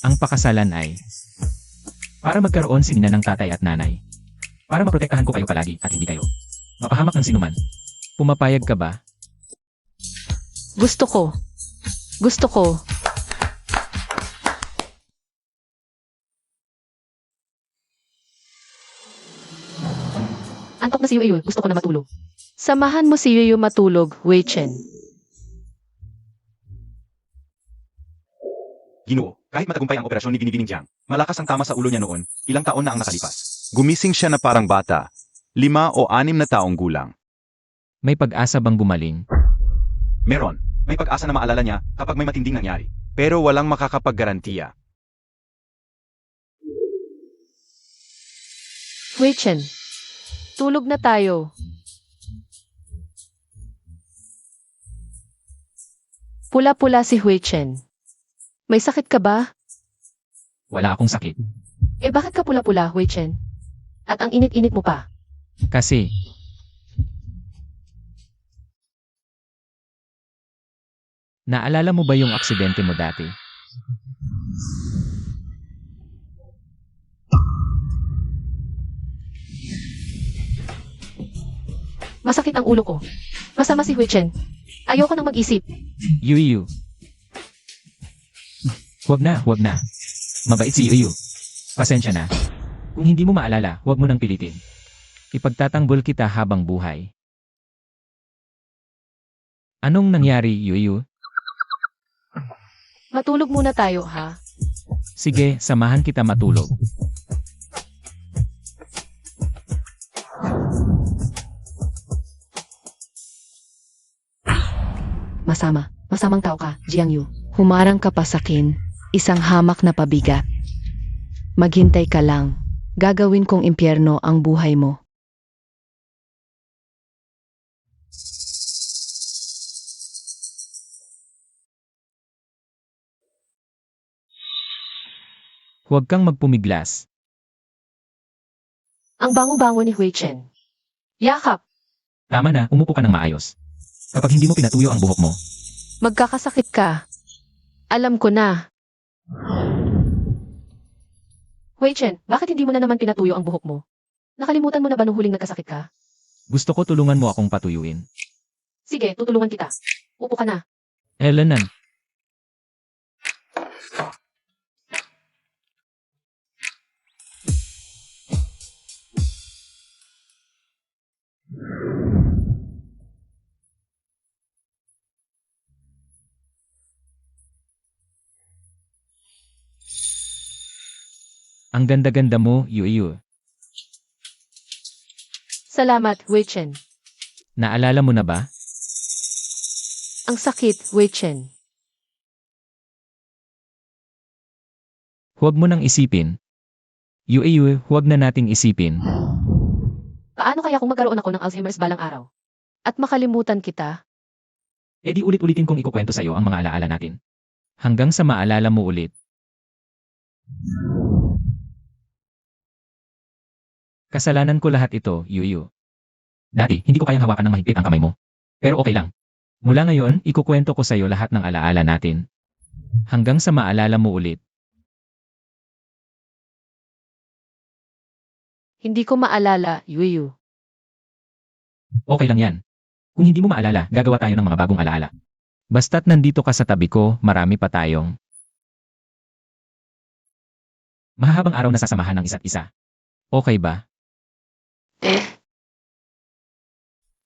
Ang pakasalan ay para magkaroon si Ninan ng tatay at nanay. Para maprotektahan ko kayo palagi at hindi kayo mapahamak ng sinuman. Pumapayag ka ba? Gusto ko. Gusto ko. Antok na si Yuyu. Gusto ko na matulog. Samahan mo si Yuyu matulog, Wei Chen. Ginoo, kahit matagumpay ang operasyon ni Binibining Jiang, malakas ang tama sa ulo niya noon, ilang taon na ang nakalipas. Gumising siya na parang bata, 5 o 6 na taong gulang. May pag-asa bang gumaling? Meron, may pag-asa na maalala niya kapag may matinding nangyari. Pero walang makakapaggarantiya. Wei Chen. Tulog na tayo. Pula-pula si Wei Chen. May sakit ka ba? Wala akong sakit. Eh bakit ka pula-pula, Wei Chen? At ang init-init mo pa. Kasi naalala mo ba yung aksidente mo dati? Masakit ang ulo ko. Masama si Wei Chen. Ayoko nang mag-isip. Yuyu. Huwag na, huwag na. Mabait si Yuyu. Pasensya na. Kung hindi mo maalala, huwag mo nang pilitin. Ipagtatanggol kita habang buhay. Anong nangyari, Yuyu? Matulog muna tayo, ha? Sige, samahan kita matulog. Masama. Masamang tao ka, Jiang Yu. Humarang ka pa sa akin. Isang hamak na pabigat. Maghintay ka lang. Gagawin kong impyerno ang buhay mo. Huwag kang magpumiglas. Ang bango-bango ni Wei Chen. Yakap! Tama na, umupo ka ng maayos. Kapag hindi mo pinatuyo ang buhok mo, Magkakasakit ka. Alam ko na. Wei Chen, bakit hindi mo na naman pinatuyo ang buhok mo? Nakalimutan mo na ba nung huling nagkasakit ka? gusto ko tulungan mo akong patuyuin. Sige, tutulungan kita. Upo ka na. Elenan, ang ganda-ganda mo, Yuyu. Salamat, Wei Chen. Naalala mo na ba? Ang sakit, Wei Chen. Huwag mo nang isipin. Yuyu, huwag na nating isipin. Paano kaya kung magkaroon ako ng Alzheimer's balang araw? At makalimutan kita? E di ulit-ulitin kong ikukwento sa'yo ang mga alaala natin. Hanggang sa maalala mo ulit. Kasalanan ko lahat ito, Yuyu. Dati, hindi ko kayang hawakan ng mahigpit ang kamay mo. Pero okay lang. Mula ngayon, ikukwento ko sa'yo lahat ng alaala natin. Hanggang sa maalala mo ulit. Hindi ko maalala, Yuyu. Okay lang yan. Kung hindi mo maalala, gagawa tayo ng mga bagong alaala. Basta't nandito ka sa tabi ko, marami pa tayong mahahabang araw na sasamahan ng isa't isa. Okay ba?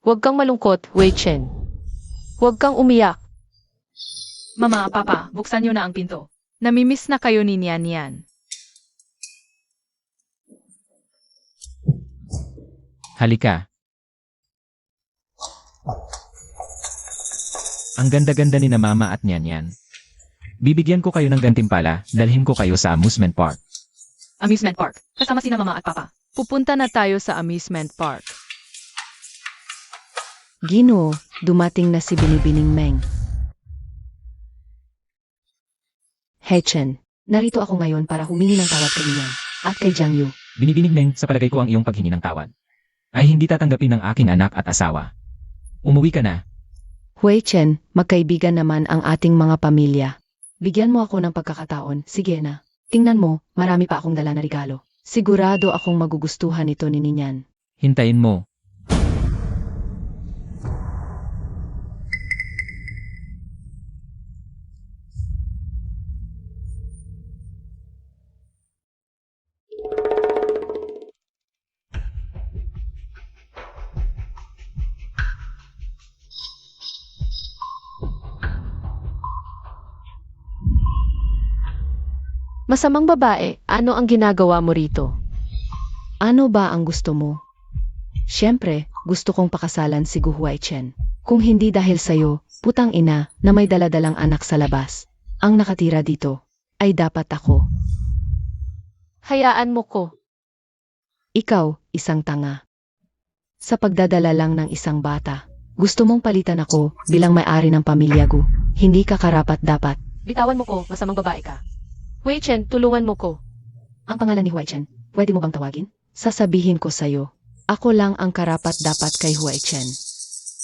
Huwag kang malungkot, Wei Chen. Huwag kang umiyak. Mama, Papa, buksan niyo na ang pinto. Namimiss na kayo ni Nian Nian. Halika. Ang ganda-ganda ni na Mama at Nian Nian. Bibigyan ko kayo ng gantimpala, dalhin ko kayo sa amusement park. Amusement park. Kasama sina Mama at Papa. Pupunta na tayo sa amusement park. Ginoo, dumating na si Binibining Meng. Hey Chen, narito ako ngayon para humingi ng tawad kay Nian at kay Jiang Yu. Binibining Neng, sa palagay ko ang iyong paghingi ng tawad ay hindi tatanggapin ng aking anak at asawa. Umuwi ka na. Hui Chen, magkaibigan naman ang ating mga pamilya. Bigyan mo ako ng pagkakataon, sige na. Tingnan mo, marami pa akong dala na regalo. Sigurado akong magugustuhan ito ni Ninyan. Hintayin mo. Masamang babae, ano ang ginagawa mo rito? Ano ba ang gusto mo? Siyempre, gusto kong pakasalan si Gu Huaichen. Kung hindi dahil sa'yo, putang ina na may daladalang anak sa labas. Ang nakatira dito ay dapat ako. Hayaan mo ko. Ikaw, isang tanga. Sa pagdadala lang ng isang bata, gusto mong palitan ako bilang may-ari ng pamilya Gu. Hindi ka karapat-dapat. Bitawan mo ko, masamang babae ka. Hui Chen, tulungan mo ko. Ang pangalan ni Hui Chen, pwede mo bang tawagin? Sasabihin ko sa'yo, ako lang ang karapat-dapat kay Hui Chen.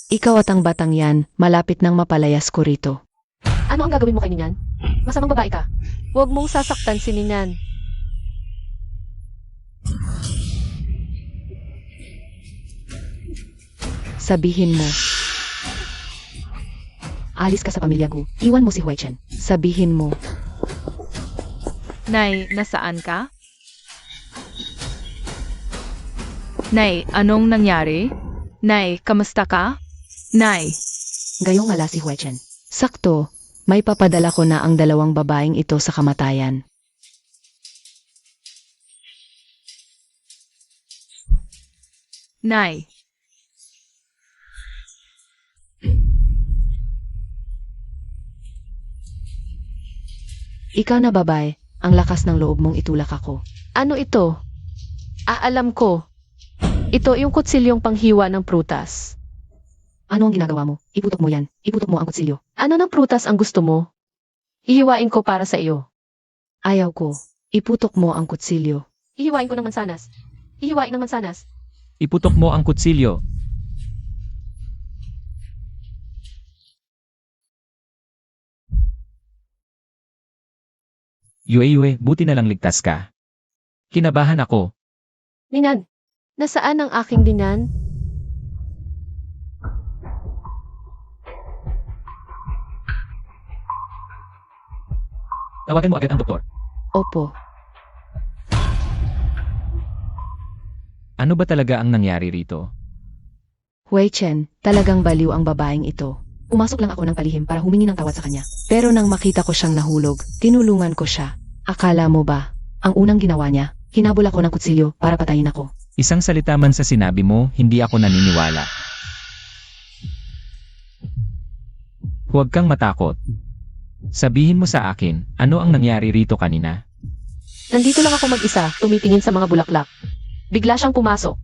Ikaw at ang batang yan, malapit nang mapalayas ko rito. Ano ang gagawin mo kay Ninyan? Masamang babae ka. Huwag mong sasaktan si Ninyan. Sabihin mo. Alis ka sa pamilya Gu. Iwan mo si Hui Chen. Sabihin mo. Nay, nasaan ka? Nay, anong nangyari? Nay, kamusta ka? Nay, Gayong ala si Hui Chen. Sakto, may papadala ko na ang dalawang babaeng ito sa kamatayan. Nay, Ikaw na babae, ang lakas ng loob mong itulak ako. Ano ito? Alam ko. Ito yung kutsilyong panghiwa ng prutas. Ano ang ginagawa mo? Iputok mo yan. Iputok mo ang kutsilyo. Ano ng prutas ang gusto mo? Ihiwain ko para sa iyo. Ayaw ko. Iputok mo ang kutsilyo. Ihiwain ko ng mansanas. Ihiwain ng mansanas. Iputok mo ang kutsilyo. Yue, buti na lang ligtas ka. Kinabahan ako. Ninan, nasaan ang aking dinan? Tawagan mo agad ang doktor. Opo. Ano ba talaga ang nangyari rito? Hui Chen, talagang baliw ang babaeng ito. Pumasok lang ako ng palihim para humingi ng tawad sa kanya. Pero nang makita ko siyang nahulog, tinulungan ko siya. Akala mo ba, ang unang ginawa niya, hinabol ako ng kutsilyo para patayin ako. Isang salita man sa sinabi mo, hindi ako naniniwala. Huwag kang matakot. Sabihin mo sa akin, ano ang nangyari rito kanina? Nandito lang ako mag-isa, tumitingin sa mga bulaklak. Bigla siyang pumasok.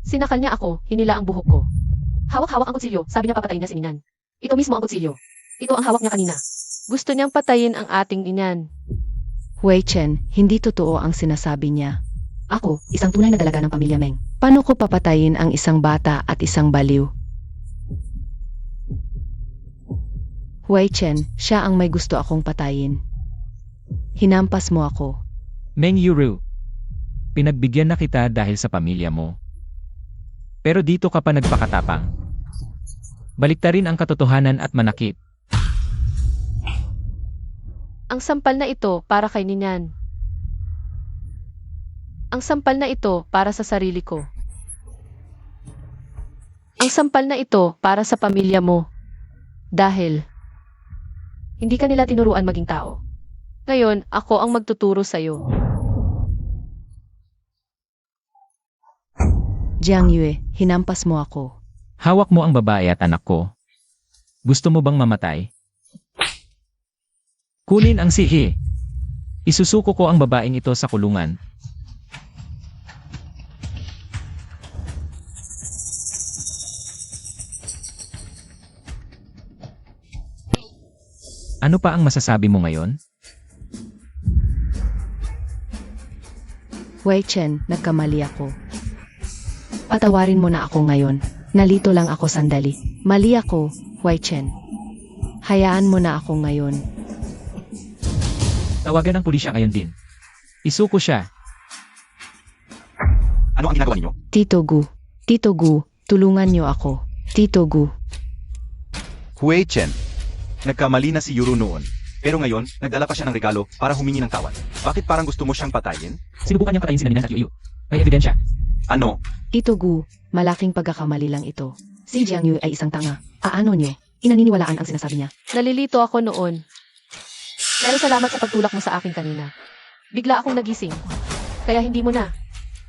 Sinakal niya ako, hinila ang buhok ko. Hawak-hawak ang kutsilyo, sabi niya papatayin niya si Ninan. Ito mismo ang kutsilyo. Ito ang hawak niya kanina. Gusto niyang patayin ang ating Ninan. Hui Chen, hindi totoo ang sinasabi niya. Ako, isang tunay na dalaga ng pamilya Meng. Paano ko papatayin ang isang bata at isang baliw? Hui Chen, siya ang may gusto akong patayin. Hinampas mo ako. Meng Yuru, pinagbigyan na kita dahil sa pamilya mo. Pero dito ka pa nagpakatapang. Baliktarin ang katotohanan at manakit. Ang sampal na ito para kay Ninan. Ang sampal na ito para sa sarili ko. Ang sampal na ito para sa pamilya mo. Dahil hindi ka nila tinuruan maging tao. Ngayon, ako ang magtuturo sa'yo. Jiang Yue, hinampas mo ako. Hawak mo ang babae at anak ko. Gusto mo bang mamatay? Kunin ang sihi. Isusuko ko ang babaeng ito sa kulungan. Ano pa ang masasabi mo ngayon? Hui Chen, nagkamali ako. Patawarin mo na ako ngayon. Nalito lang ako sandali. Mali ako, Wei Chen. Hayaan mo na ako ngayon. Tawagan ng pulisya ngayon din. Isuko siya. Ano ang ginagawa ninyo? Tito Gu, tulungan niyo ako. Tito Gu, Hui Chen. Nagkamali na si Yuru noon. Pero ngayon, nagdala pa siya ng regalo para humingi ng tawad. Bakit parang gusto mo siyang patayin? Sinubukan niyang patayin si Naninan at Yuyu. May ebidensya. Ano? Tito Gu, malaking pagkakamali lang ito. Si Jiang Yu ay isang tanga. Paano niyo? Inaniniwalaan ang sinasabi niya. Nalilito ako noon. Pero salamat sa pagtulak mo sa akin kanina. Bigla akong nagising. Kaya hindi mo na.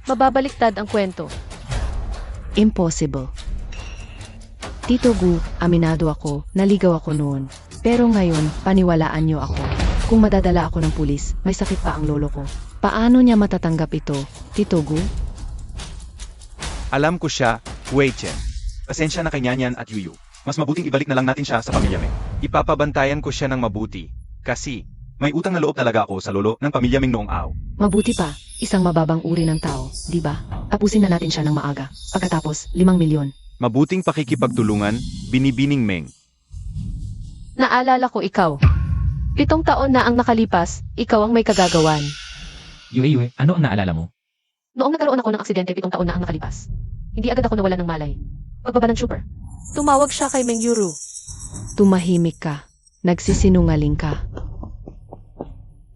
Mababaliktad ang kwento. Impossible. Tito Gu, aminado ako, naligaw ako noon. Pero ngayon, paniwalaan niyo ako. Kung madadala ako ng pulis, may sakit pa ang lolo ko. Paano niya matatanggap ito, Tito Gu? Alam ko siya, Hui Chen. Pasensya na kay Nyanyan at Yuyu. Mas mabuting ibalik na lang natin siya sa pamilya Meng. Ipapabantayan ko siya ng mabuti. Kasi, may utang na loob talaga ako sa lolo ng pamilya Meng noong araw. Mabuti pa, isang mababang uri ng tao, di ba? Tapusin na natin siya ng maaga. Pagkatapos, 5 milyon. Mabuting pakikipagtulungan, Binibining Meng. Naalala ko ikaw. 7 taon na ang nakalipas, ikaw ang may kagagawan. Yue, ano ang naalala mo? Noong nagkaroon ako ng aksidente, 7 taon na ang nakalipas. Hindi agad ako nawalan ng malay. Pagbaba ng super. Tumawag siya kay Meng Yuru. Tumahimik ka. Nagsisinungaling ka.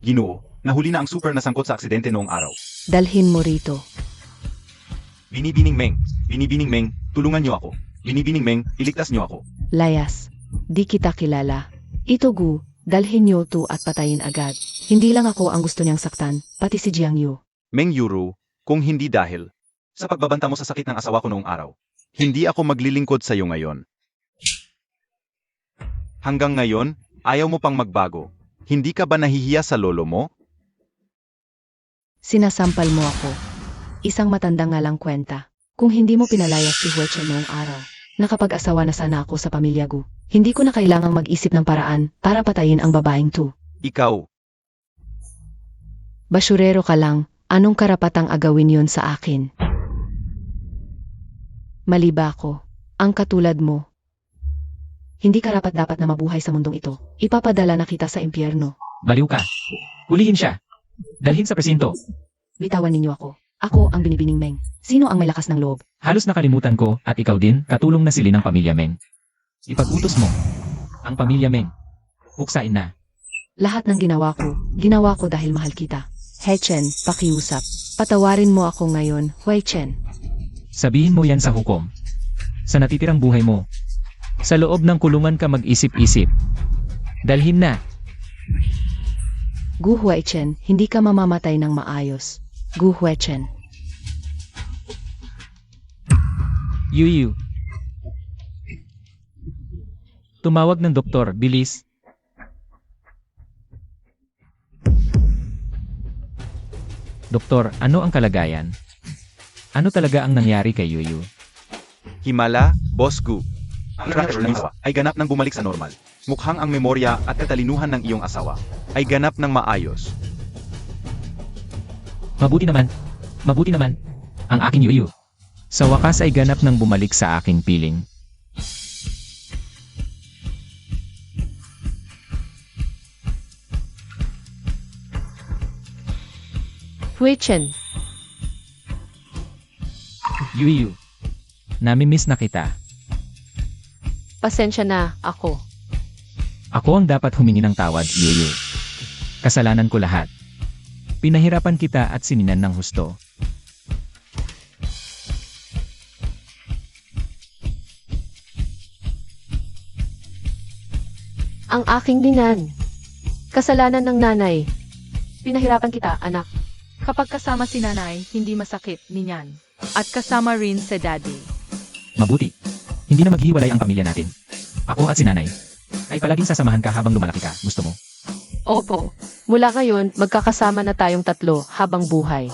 Ginoo, nahuli na ang super na sangkot sa aksidente noong araw. Dalhin mo rito. Binibining Meng, tulungan niyo ako. Binibining Meng, iligtas niyo ako. Layas. Di kita kilala. Ito Gu, dalhin niyo to at patayin agad. Hindi lang ako ang gusto niyang saktan, pati si Jiang Yu. Meng Yuru, kung hindi dahil sa pagbabanta mo sa sakit ng asawa ko noong araw, hindi ako maglilingkod sa iyo ngayon. Hanggang ngayon, ayaw mo pang magbago. Hindi ka ba nahihiya sa lolo mo? Sinasampal mo ako. Isang matanda nga lang kwenta. Kung hindi mo pinalayas si Hui Chen noong araw, nakapag-asawa na sana ako sa pamilya Gu. Hindi ko na kailangang mag-isip ng paraan para patayin ang babaeng to. Ikaw, Basyurero ka lang, anong karapatang agawin yon sa akin? Mali ba ako? Ang katulad mo. Hindi karapat-dapat na mabuhay sa mundong ito. Ipapadala na kita sa impyerno. Baliw ka. Hulihin siya. Dalhin sa presinto. Bitawan ninyo ako. Ako ang Binibining Meng. Sino ang may lakas ng loob? Halos nakalimutan ko at ikaw din, katulong na sili ng pamilya Meng. Ipag-utos mo. Ang pamilya Meng. Huksain na. Lahat ng ginawa ko dahil mahal kita. He Chen, pakiusap. Patawarin mo ako ngayon, Hui Chen. Sabihin mo yan sa hukom. Sa natitirang buhay mo. Sa loob ng kulungan ka mag-isip-isip. Dalhin na. Gu Hui Chen, hindi ka mamamatay ng maayos. Gu Hui Chen. Yuyu. Tumawag ng doktor, bilis. Doktor, ano ang kalagayan? Ano talaga ang nangyari kay Yuyu? Himala, Boss Gu. Ang reaksyon ng asawa ay ganap ng bumalik sa normal. Mukhang ang memorya at katalinuhan ng iyong asawa ay ganap ng maayos. Mabuti naman. Mabuti naman. Ang aking Yuyu. Sa wakas ay ganap ng bumalik sa aking piling. Hui Chen, Yuyu. Namimiss na kita. pasensya na ako. Ako ang dapat humingi ng tawad, Yuyu. Kasalanan ko lahat. Pinahirapan kita at sininan ng husto. Ang aking dinan. Kasalanan ng nanay. Pinahirapan kita, anak. Kapag kasama si nanay, hindi masakit, ninyan. At kasama rin si daddy. Mabuti. Hindi na maghiwalay ang pamilya natin. Ako at si nanay. Ay palaging sasamahan ka habang lumalaki ka. Gusto mo? Opo. Mula ngayon, magkakasama na tayong tatlo habang buhay.